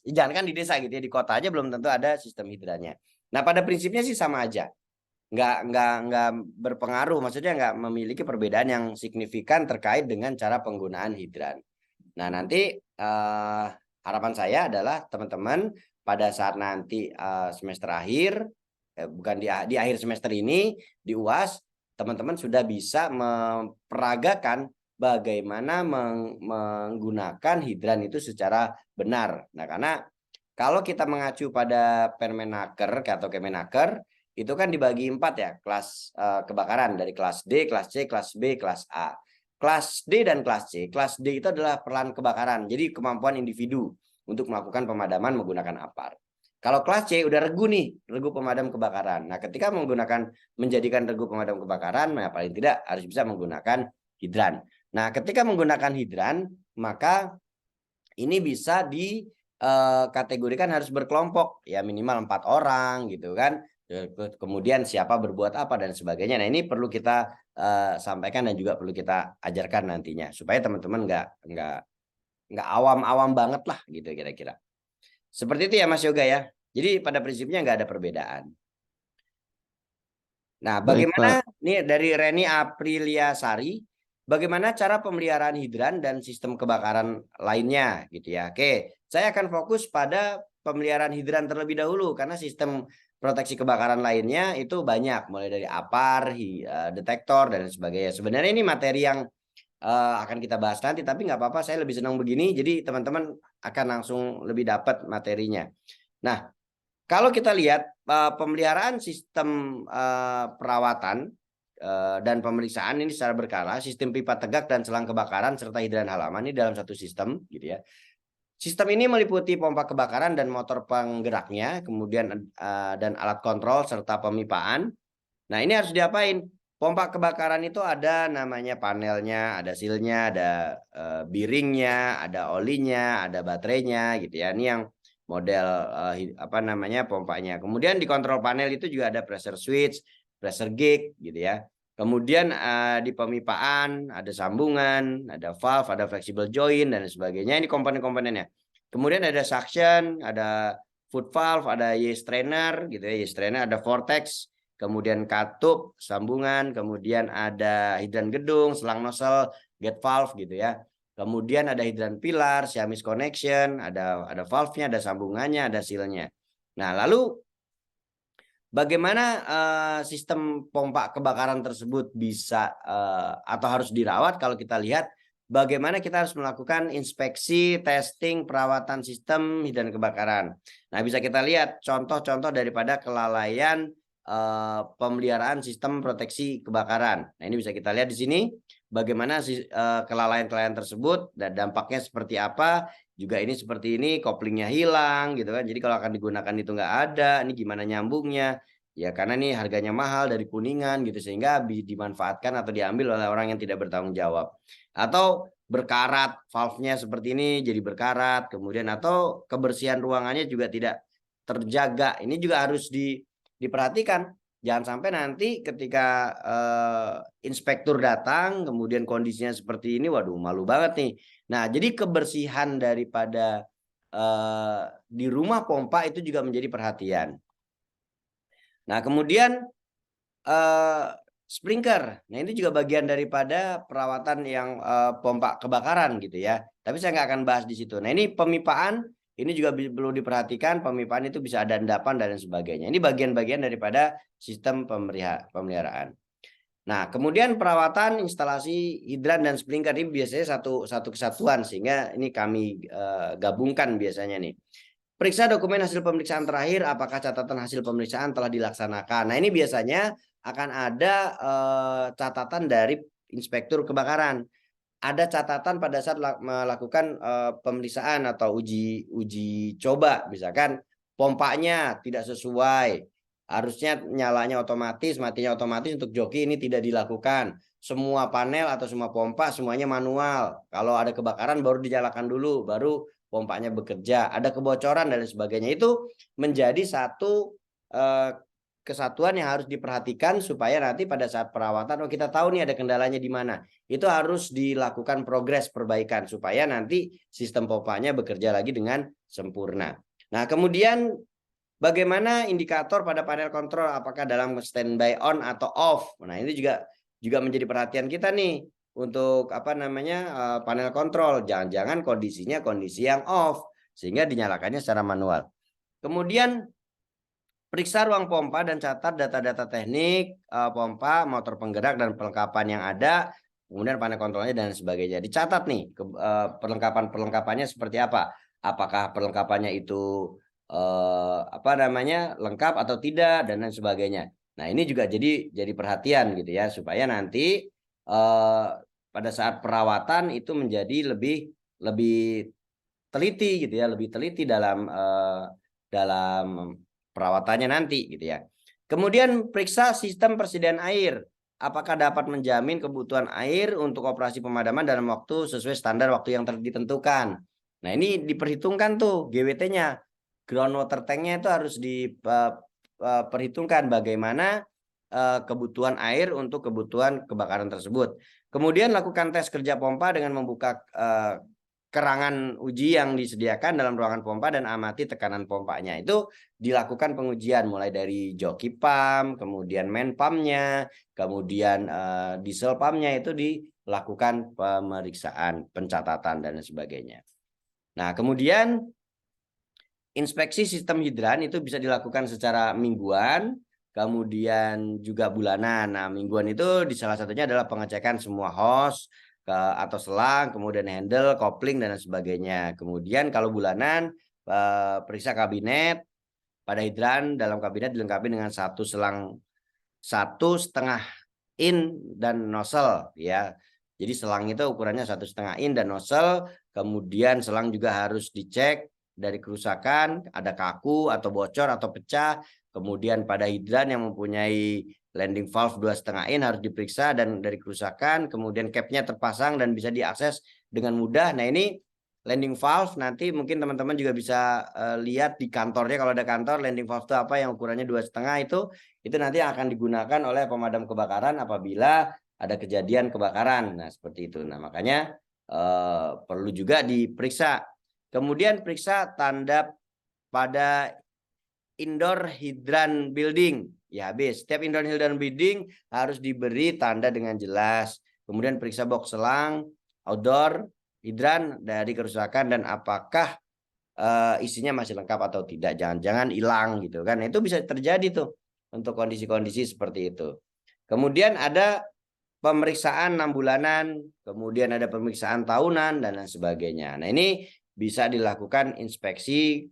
jangankan di desa gitu ya, di kota aja belum tentu ada sistem hidrannya. Nah, pada prinsipnya sih sama aja. Nggak berpengaruh, maksudnya nggak memiliki perbedaan yang signifikan terkait dengan cara penggunaan hidran. Nah, nanti harapan saya adalah teman-teman pada saat nanti semester akhir, bukan di akhir semester ini, di UAS, teman-teman sudah bisa memperagakan bagaimana menggunakan hidran itu secara benar. Nah, karena kalau kita mengacu pada Permenaker atau Kemenaker, itu kan dibagi 4 ya, kelas kebakaran dari kelas D, kelas C, kelas B, kelas A. Kelas D dan kelas C. Kelas D itu adalah peran kebakaran, jadi kemampuan individu untuk melakukan pemadaman menggunakan apar. Kalau kelas C udah regu nih, regu pemadam kebakaran. Nah, ketika menjadikan regu pemadam kebakaran, nah paling tidak harus bisa menggunakan hidran. Nah, ketika menggunakan hidran, maka ini bisa dikategorikan harus berkelompok, ya minimal 4 orang gitu kan. Kemudian siapa berbuat apa dan sebagainya. Nah, ini perlu kita sampaikan dan juga perlu kita ajarkan nantinya supaya teman-teman nggak awam-awam banget lah gitu kira-kira. Seperti itu ya Mas Yoga ya. Jadi pada prinsipnya nggak ada perbedaan. Nah, Baik, bagaimana Pak. nih dari Reni Aprilia Sari, bagaimana cara pemeliharaan hidran dan sistem kebakaran lainnya gitu ya. Oke, saya akan fokus pada pemeliharaan hidran terlebih dahulu karena sistem proteksi kebakaran lainnya itu banyak, mulai dari APAR, detektor dan sebagainya. Sebenarnya ini materi yang akan kita bahas nanti, tapi nggak apa-apa, saya lebih senang begini, jadi teman-teman akan langsung lebih dapat materinya. Nah, kalau kita lihat pemeliharaan sistem perawatan dan pemeriksaan ini secara berkala, sistem pipa tegak dan selang kebakaran serta hidran halaman ini dalam satu sistem, gitu ya. Sistem ini meliputi pompa kebakaran dan motor penggeraknya, kemudian dan alat kontrol serta pemipaan. Nah, ini harus diapain? Pompa kebakaran itu ada namanya panelnya, ada silnya, ada bearingnya, ada olinya, ada baterainya gitu ya. Ini yang model apa namanya pompanya. Kemudian di kontrol panel itu juga ada pressure switch, pressure gauge gitu ya. Kemudian di pemipaan ada sambungan, ada valve, ada flexible joint dan sebagainya. Ini komponen-komponennya. Kemudian ada suction, ada foot valve, ada yeast strainer gitu ya. Yeast strainer, ada vortex, kemudian katup, sambungan, kemudian ada hidran gedung, selang nozzle, gate valve gitu ya. Kemudian ada hidran pilar, Siamese connection, ada valve-nya, ada sambungannya, ada seal-nya. Nah, lalu bagaimana sistem pompa kebakaran tersebut bisa atau harus dirawat kalau kita lihat bagaimana kita harus melakukan inspeksi, testing, perawatan sistem hidran kebakaran. Nah, bisa kita lihat contoh-contoh daripada kelalaian pemeliharaan sistem proteksi kebakaran. Nah, ini bisa kita lihat di sini bagaimana kelalaian-kelalaian tersebut dan dampaknya seperti apa. Juga ini seperti ini, koplingnya hilang gitu kan. Jadi kalau akan digunakan itu nggak ada, ini gimana nyambungnya? Ya karena ini harganya mahal dari Kuningan gitu sehingga dimanfaatkan atau diambil oleh orang yang tidak bertanggung jawab. Atau berkarat, valve-nya seperti ini jadi berkarat, kemudian atau kebersihan ruangannya juga tidak terjaga. Ini juga harus diperhatikan. Jangan sampai nanti ketika inspektur datang kemudian kondisinya seperti ini, waduh malu banget nih. Nah, jadi kebersihan daripada di rumah pompa itu juga menjadi perhatian. Nah, kemudian sprinkler. Nah, ini juga bagian daripada perawatan yang pompa kebakaran gitu ya. Tapi saya nggak akan bahas di situ. Nah, ini pemipaan. Ini juga perlu diperhatikan, pemipaan itu bisa ada endapan dan sebagainya. Ini bagian-bagian daripada sistem pemeliharaan. Nah, kemudian perawatan instalasi hidran dan sprinkler ini biasanya satu kesatuan sehingga ini kami gabungkan biasanya nih. Periksa dokumen hasil pemeriksaan terakhir, apakah catatan hasil pemeriksaan telah dilaksanakan. Nah, ini biasanya akan ada catatan dari inspektur kebakaran. Ada catatan pada saat melakukan pemeriksaan atau uji coba, misalkan pompanya tidak sesuai, harusnya nyalanya otomatis, matinya otomatis, untuk joki ini tidak dilakukan. Semua panel atau semua pompa semuanya manual. Kalau ada kebakaran baru dinyalakan dulu, baru pompanya bekerja. Ada kebocoran dan sebagainya, itu menjadi satu kesatuan yang harus diperhatikan supaya nanti pada saat perawatan kita tahu nih ada kendalanya di mana. Itu harus dilakukan progres perbaikan supaya nanti sistem pompanya bekerja lagi dengan sempurna. Nah, kemudian bagaimana indikator pada panel kontrol, apakah dalam standby on atau off. Nah, ini juga menjadi perhatian kita nih untuk apa namanya panel kontrol. Jangan-jangan kondisinya kondisi yang off sehingga dinyalakannya secara manual. Kemudian periksa ruang pompa dan catat data-data teknik pompa, motor penggerak dan perlengkapan yang ada, kemudian panel kontrolnya dan sebagainya. Dicatat nih perlengkapannya seperti apa. Apakah perlengkapannya itu apa namanya lengkap atau tidak dan lain sebagainya. Nah, ini juga jadi perhatian gitu ya supaya nanti pada saat perawatan itu menjadi lebih teliti gitu ya, lebih teliti dalam dalam perawatannya nanti gitu ya. Kemudian periksa sistem persediaan air. Apakah dapat menjamin kebutuhan air untuk operasi pemadaman dalam waktu sesuai standar waktu yang ditentukan. Nah, ini diperhitungkan tuh GWT-nya. Groundwater tank-nya itu harus diperhitungkan bagaimana kebutuhan air untuk kebutuhan kebakaran tersebut. Kemudian lakukan tes kerja pompa dengan membuka kerangan uji yang disediakan dalam ruangan pompa dan amati tekanan pompanya. Itu dilakukan pengujian mulai dari joki pump, kemudian main pump-nya, kemudian diesel pump-nya itu dilakukan pemeriksaan, pencatatan dan sebagainya. Nah, kemudian inspeksi sistem hidran itu bisa dilakukan secara mingguan, kemudian juga bulanan. Nah, mingguan itu di salah satunya adalah pengecekan semua hose atau selang, kemudian handle, kopling dan sebagainya. Kemudian kalau bulanan periksa kabinet. Pada hidran dalam kabinet dilengkapi dengan satu selang 1,5 in dan nozzle ya. Jadi selang itu ukurannya 1,5 in dan nozzle. Kemudian selang juga harus dicek dari kerusakan, ada kaku atau bocor atau pecah. Kemudian pada hidran yang mempunyai landing valve 2,5 in harus diperiksa dan dari kerusakan. Kemudian capnya terpasang dan bisa diakses dengan mudah. Nah, ini landing valve nanti mungkin teman-teman juga bisa lihat di kantornya, kalau ada kantor landing valve itu apa yang ukurannya 2,5 itu nanti akan digunakan oleh pemadam kebakaran apabila ada kejadian kebakaran. Nah, seperti itu. Nah, makanya perlu juga diperiksa. Kemudian periksa tanda pada indoor hydran building. Ya, habis. Setiap indoor hydran building harus diberi tanda dengan jelas. Kemudian periksa box selang outdoor hidran dari kerusakan dan apakah isinya masih lengkap atau tidak. Jangan-jangan hilang gitu kan. Itu bisa terjadi tuh untuk kondisi-kondisi seperti itu. Kemudian ada pemeriksaan 6 bulanan, kemudian ada pemeriksaan tahunan dan lain sebagainya. Nah, ini bisa dilakukan inspeksi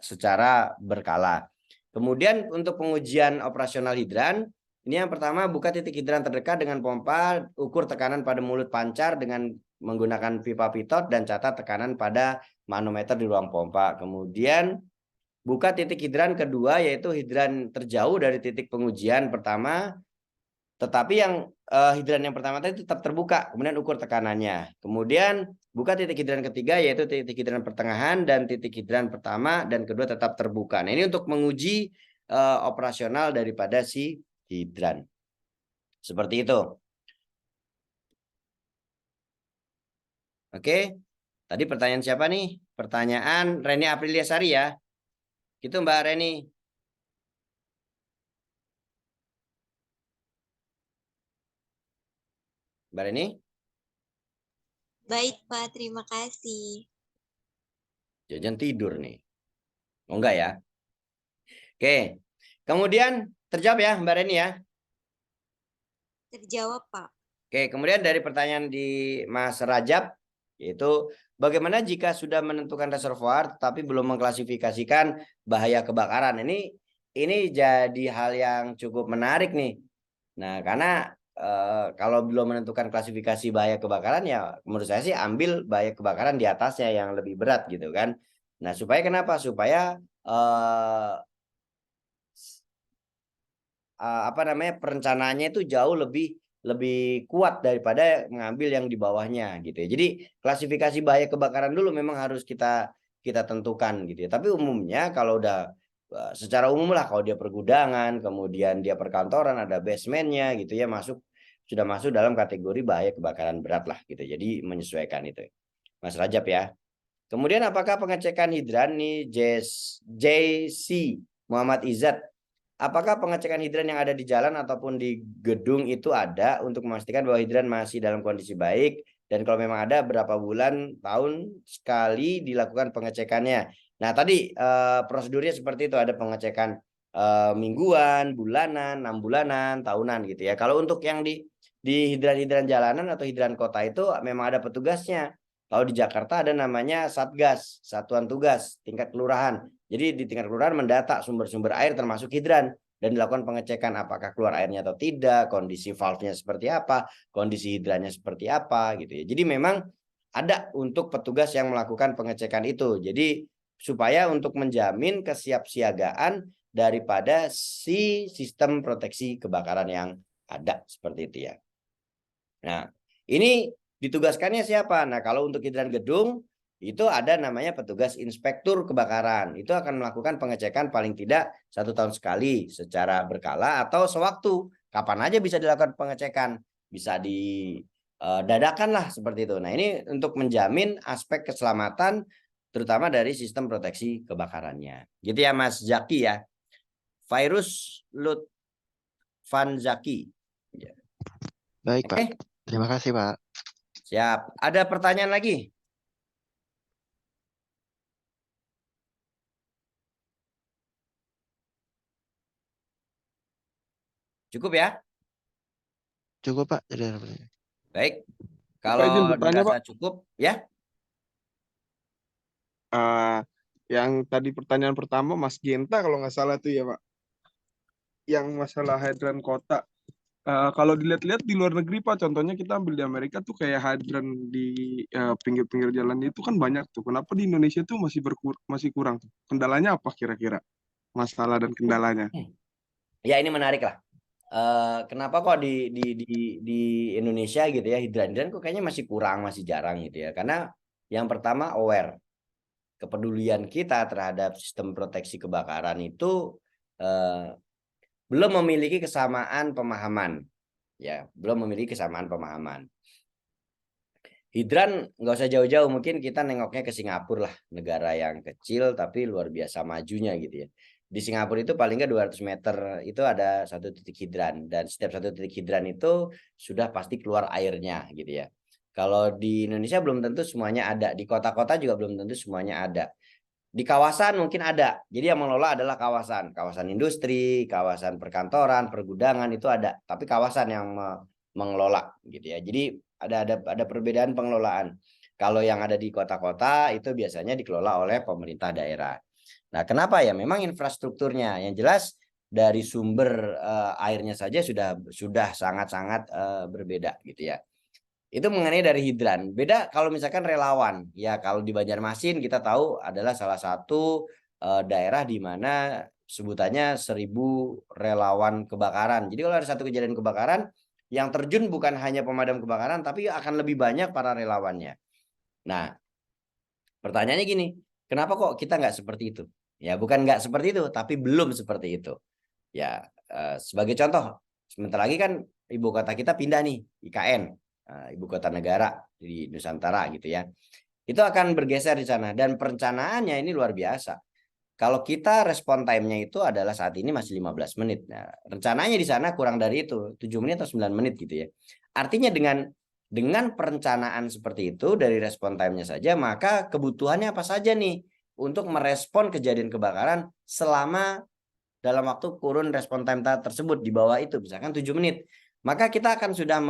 secara berkala. Kemudian untuk pengujian operasional hidran, ini yang pertama buka titik hidran terdekat dengan pompa, ukur tekanan pada mulut pancar dengan menggunakan pipa pitot dan catat tekanan pada manometer di ruang pompa. Kemudian buka titik hidran kedua yaitu hidran terjauh dari titik pengujian pertama, tetapi yang hidran yang pertama tadi tetap terbuka, kemudian ukur tekanannya. Kemudian buka titik hidran ketiga yaitu titik hidran pertengahan dan titik hidran pertama dan kedua tetap terbuka. Nah, ini untuk menguji operasional daripada si hidran. Seperti itu. Oke. Tadi pertanyaan siapa nih? Pertanyaan Reni Aprilia Sari ya. Gitu Mbak Reni. Mbak Reni? Baik, Pak. Terima kasih. Jangan tidur nih. Oh enggak ya? Oke. Kemudian terjawab ya Mbak Reni ya? Terjawab, Pak. Oke, kemudian dari pertanyaan di Mas Rajab, yaitu bagaimana jika sudah menentukan reservoir tapi belum mengklasifikasikan bahaya kebakaran? Ini jadi hal yang cukup menarik nih. Nah, karena kalau belum menentukan klasifikasi bahaya kebakaran ya menurut saya sih ambil bahaya kebakaran di atasnya yang lebih berat gitu kan. Nah, supaya kenapa? Supaya perencanaannya itu jauh lebih kuat daripada mengambil yang di bawahnya gitu ya. Jadi klasifikasi bahaya kebakaran dulu memang harus kita tentukan gitu ya. Tapi umumnya kalau udah secara umum lah kalau dia pergudangan, kemudian dia perkantoran ada basementnya gitu ya, sudah masuk dalam kategori bahaya kebakaran berat lah gitu. Jadi menyesuaikan itu. Mas Rajab ya. Kemudian apakah pengecekan hidran nih JC Muhammad Izzat? Apakah pengecekan hidran yang ada di jalan ataupun di gedung itu ada untuk memastikan bahwa hidran masih dalam kondisi baik? Dan kalau memang ada, berapa bulan, tahun sekali dilakukan pengecekannya? Nah, tadi prosedurnya seperti itu. Ada pengecekan mingguan, bulanan, 6 bulanan, tahunan gitu ya. Kalau untuk yang di hidran-hidran jalanan atau hidran kota itu memang ada petugasnya. Kalau di Jakarta ada namanya Satgas, Satuan Tugas tingkat kelurahan. Jadi di tingkat kelurahan mendata sumber-sumber air termasuk hidran dan dilakukan pengecekan apakah keluar airnya atau tidak, kondisi valve-nya seperti apa, kondisi hidrannya seperti apa gitu ya. Jadi memang ada untuk petugas yang melakukan pengecekan itu. Jadi supaya untuk menjamin kesiapsiagaan daripada si sistem proteksi kebakaran yang ada seperti itu ya. Nah, ini ditugaskannya siapa? Nah, kalau untuk hidran gedung itu ada namanya petugas inspektur kebakaran. Itu akan melakukan pengecekan paling tidak 1 tahun sekali secara berkala atau sewaktu. Kapan aja bisa dilakukan pengecekan. Bisa dadakan lah seperti itu. Nah, ini untuk menjamin aspek keselamatan terutama dari sistem proteksi kebakarannya. Gitu ya Mas Zaki ya. Virus Lutfanzaki. Ya. Baik, Pak. Oke, Terima kasih, Pak. siap. Ada pertanyaan lagi? Cukup ya? Cukup, Pak. Jadi ada pertanyaan. Baik. Pak izin Kalau bertanya, dirasa Pak. cukup, ya. Yang tadi pertanyaan pertama Mas Genta kalau nggak salah tuh ya Pak. Yang masalah hidran kota. Kalau dilihat-lihat di luar negeri Pak, contohnya kita ambil di Amerika tuh kayak hidran di pinggir-pinggir jalan itu kan banyak tuh. Kenapa di Indonesia tuh masih kurang tuh? Kendalanya apa kira-kira? Masalah dan kendalanya. Ya ini menarik lah. Kenapa kok di Indonesia gitu ya hidran kok kayaknya masih kurang, masih jarang gitu ya. Karena yang pertama aware. Kepedulian kita terhadap sistem proteksi kebakaran itu belum memiliki kesamaan pemahaman. Ya, belum memiliki kesamaan pemahaman. Hidran nggak usah jauh-jauh, mungkin kita nengoknya ke Singapura lah, negara yang kecil tapi luar biasa majunya gitu ya. Di Singapura itu paling nggak 200 meter itu ada 1 titik hidran, dan setiap 1 titik hidran itu sudah pasti keluar airnya gitu ya. Kalau di Indonesia belum tentu semuanya ada, di kota-kota juga belum tentu semuanya ada. Di kawasan mungkin ada, jadi yang mengelola adalah kawasan industri, kawasan perkantoran, pergudangan itu ada, tapi kawasan yang mengelola gitu ya. Jadi ada perbedaan pengelolaan. Kalau yang ada di kota-kota itu biasanya dikelola oleh pemerintah daerah. Nah, kenapa ya? Memang infrastrukturnya yang jelas dari sumber airnya saja sudah sangat-sangat berbeda gitu ya. Itu mengenai dari hidran. Beda kalau misalkan relawan. Ya, kalau di Banjarmasin kita tahu adalah salah satu daerah di mana sebutannya 1000 relawan kebakaran. Jadi kalau ada satu kejadian kebakaran, yang terjun bukan hanya pemadam kebakaran, tapi akan lebih banyak para relawannya. Nah, pertanyaannya gini, kenapa kok kita nggak seperti itu? Ya, bukan nggak seperti itu, tapi belum seperti itu. Ya, sebagai contoh, sebentar lagi kan ibu kota kita pindah nih, IKN. Ibu kota negara di Nusantara gitu ya. Itu akan bergeser di sana dan perencanaannya ini luar biasa. Kalau kita respon time-nya itu adalah saat ini masih 15 menit. Nah, rencananya di sana kurang dari itu, 7 menit atau 9 menit gitu ya. Artinya dengan perencanaan seperti itu dari respon time-nya saja, maka kebutuhannya apa saja nih untuk merespon kejadian kebakaran selama dalam waktu kurun respon time tersebut di bawah itu misalkan 7 menit. Maka kita akan sudah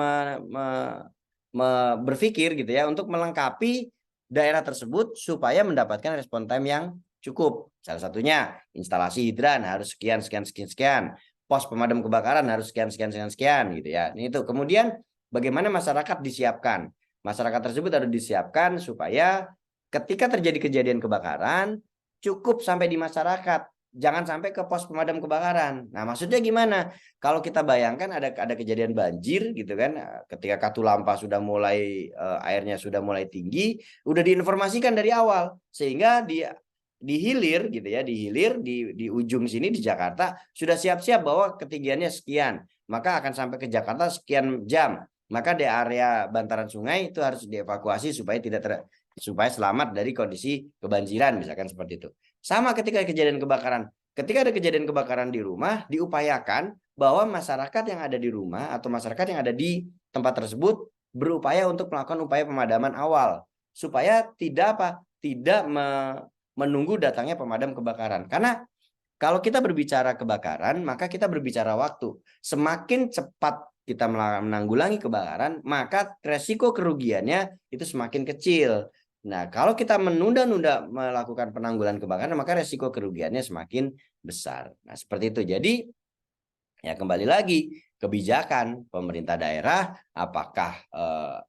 berpikir gitu ya untuk melengkapi daerah tersebut supaya mendapatkan respon time yang cukup. Salah satunya instalasi hidran harus sekian. Pos pemadam kebakaran harus sekian gitu ya. Ini itu. Kemudian bagaimana masyarakat disiapkan? Masyarakat tersebut harus disiapkan supaya ketika terjadi kejadian kebakaran cukup sampai di masyarakat. Jangan sampai ke pos pemadam kebakaran. Nah, maksudnya gimana? Kalau kita bayangkan ada kejadian banjir gitu kan, ketika Katulampa sudah mulai airnya sudah mulai tinggi, udah diinformasikan dari awal sehingga di hilir gitu ya, di ujung sini di Jakarta sudah siap-siap bahwa ketinggiannya sekian, maka akan sampai ke Jakarta sekian jam. Maka di area bantaran sungai itu harus dievakuasi supaya selamat dari kondisi kebanjiran misalkan seperti itu. Sama ketika kejadian kebakaran. Ketika ada kejadian kebakaran di rumah, diupayakan bahwa masyarakat yang ada di rumah atau masyarakat yang ada di tempat tersebut berupaya untuk melakukan upaya pemadaman awal supaya tidak menunggu datangnya pemadam kebakaran. Karena kalau kita berbicara kebakaran, maka kita berbicara waktu. Semakin cepat kita menanggulangi kebakaran, maka resiko kerugiannya itu semakin kecil. Nah, kalau kita menunda-nunda melakukan penanggulangan kebakaran, maka resiko kerugiannya semakin besar. Nah, seperti itu. Jadi, ya kembali lagi, kebijakan pemerintah daerah apakah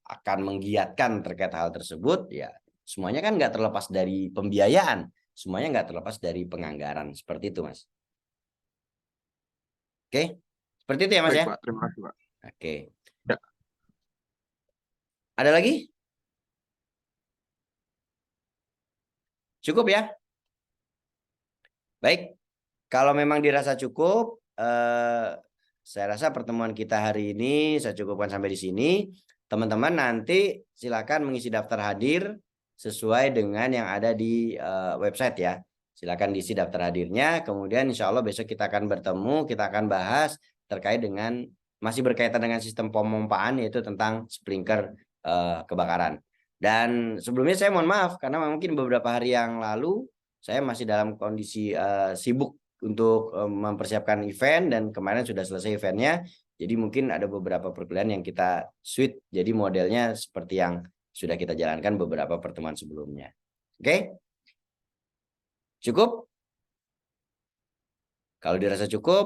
akan menggiatkan terkait hal tersebut? Ya, semuanya kan nggak terlepas dari pembiayaan. semuanya nggak terlepas dari penganggaran. Seperti itu, Mas. Oke, seperti itu ya, Mas Baik, ya. Pak. Terima kasih, Pak. Oke. Ya. Ada lagi? Cukup ya? Baik, kalau memang dirasa cukup, saya rasa pertemuan kita hari ini saya cukupkan sampai di sini. Teman-teman nanti silakan mengisi daftar hadir sesuai dengan yang ada di website ya. Silakan diisi daftar hadirnya. Kemudian insya Allah besok kita akan bertemu, kita akan bahas terkait dengan masih berkaitan dengan sistem pemompaan, yaitu tentang sprinkler kebakaran. Dan sebelumnya saya mohon maaf karena mungkin beberapa hari yang lalu saya masih dalam kondisi sibuk untuk mempersiapkan event, dan kemarin sudah selesai eventnya. Jadi mungkin ada beberapa perkuliahan yang kita switch jadi modelnya seperti yang sudah kita jalankan beberapa pertemuan sebelumnya. Oke? Cukup? Kalau dirasa cukup,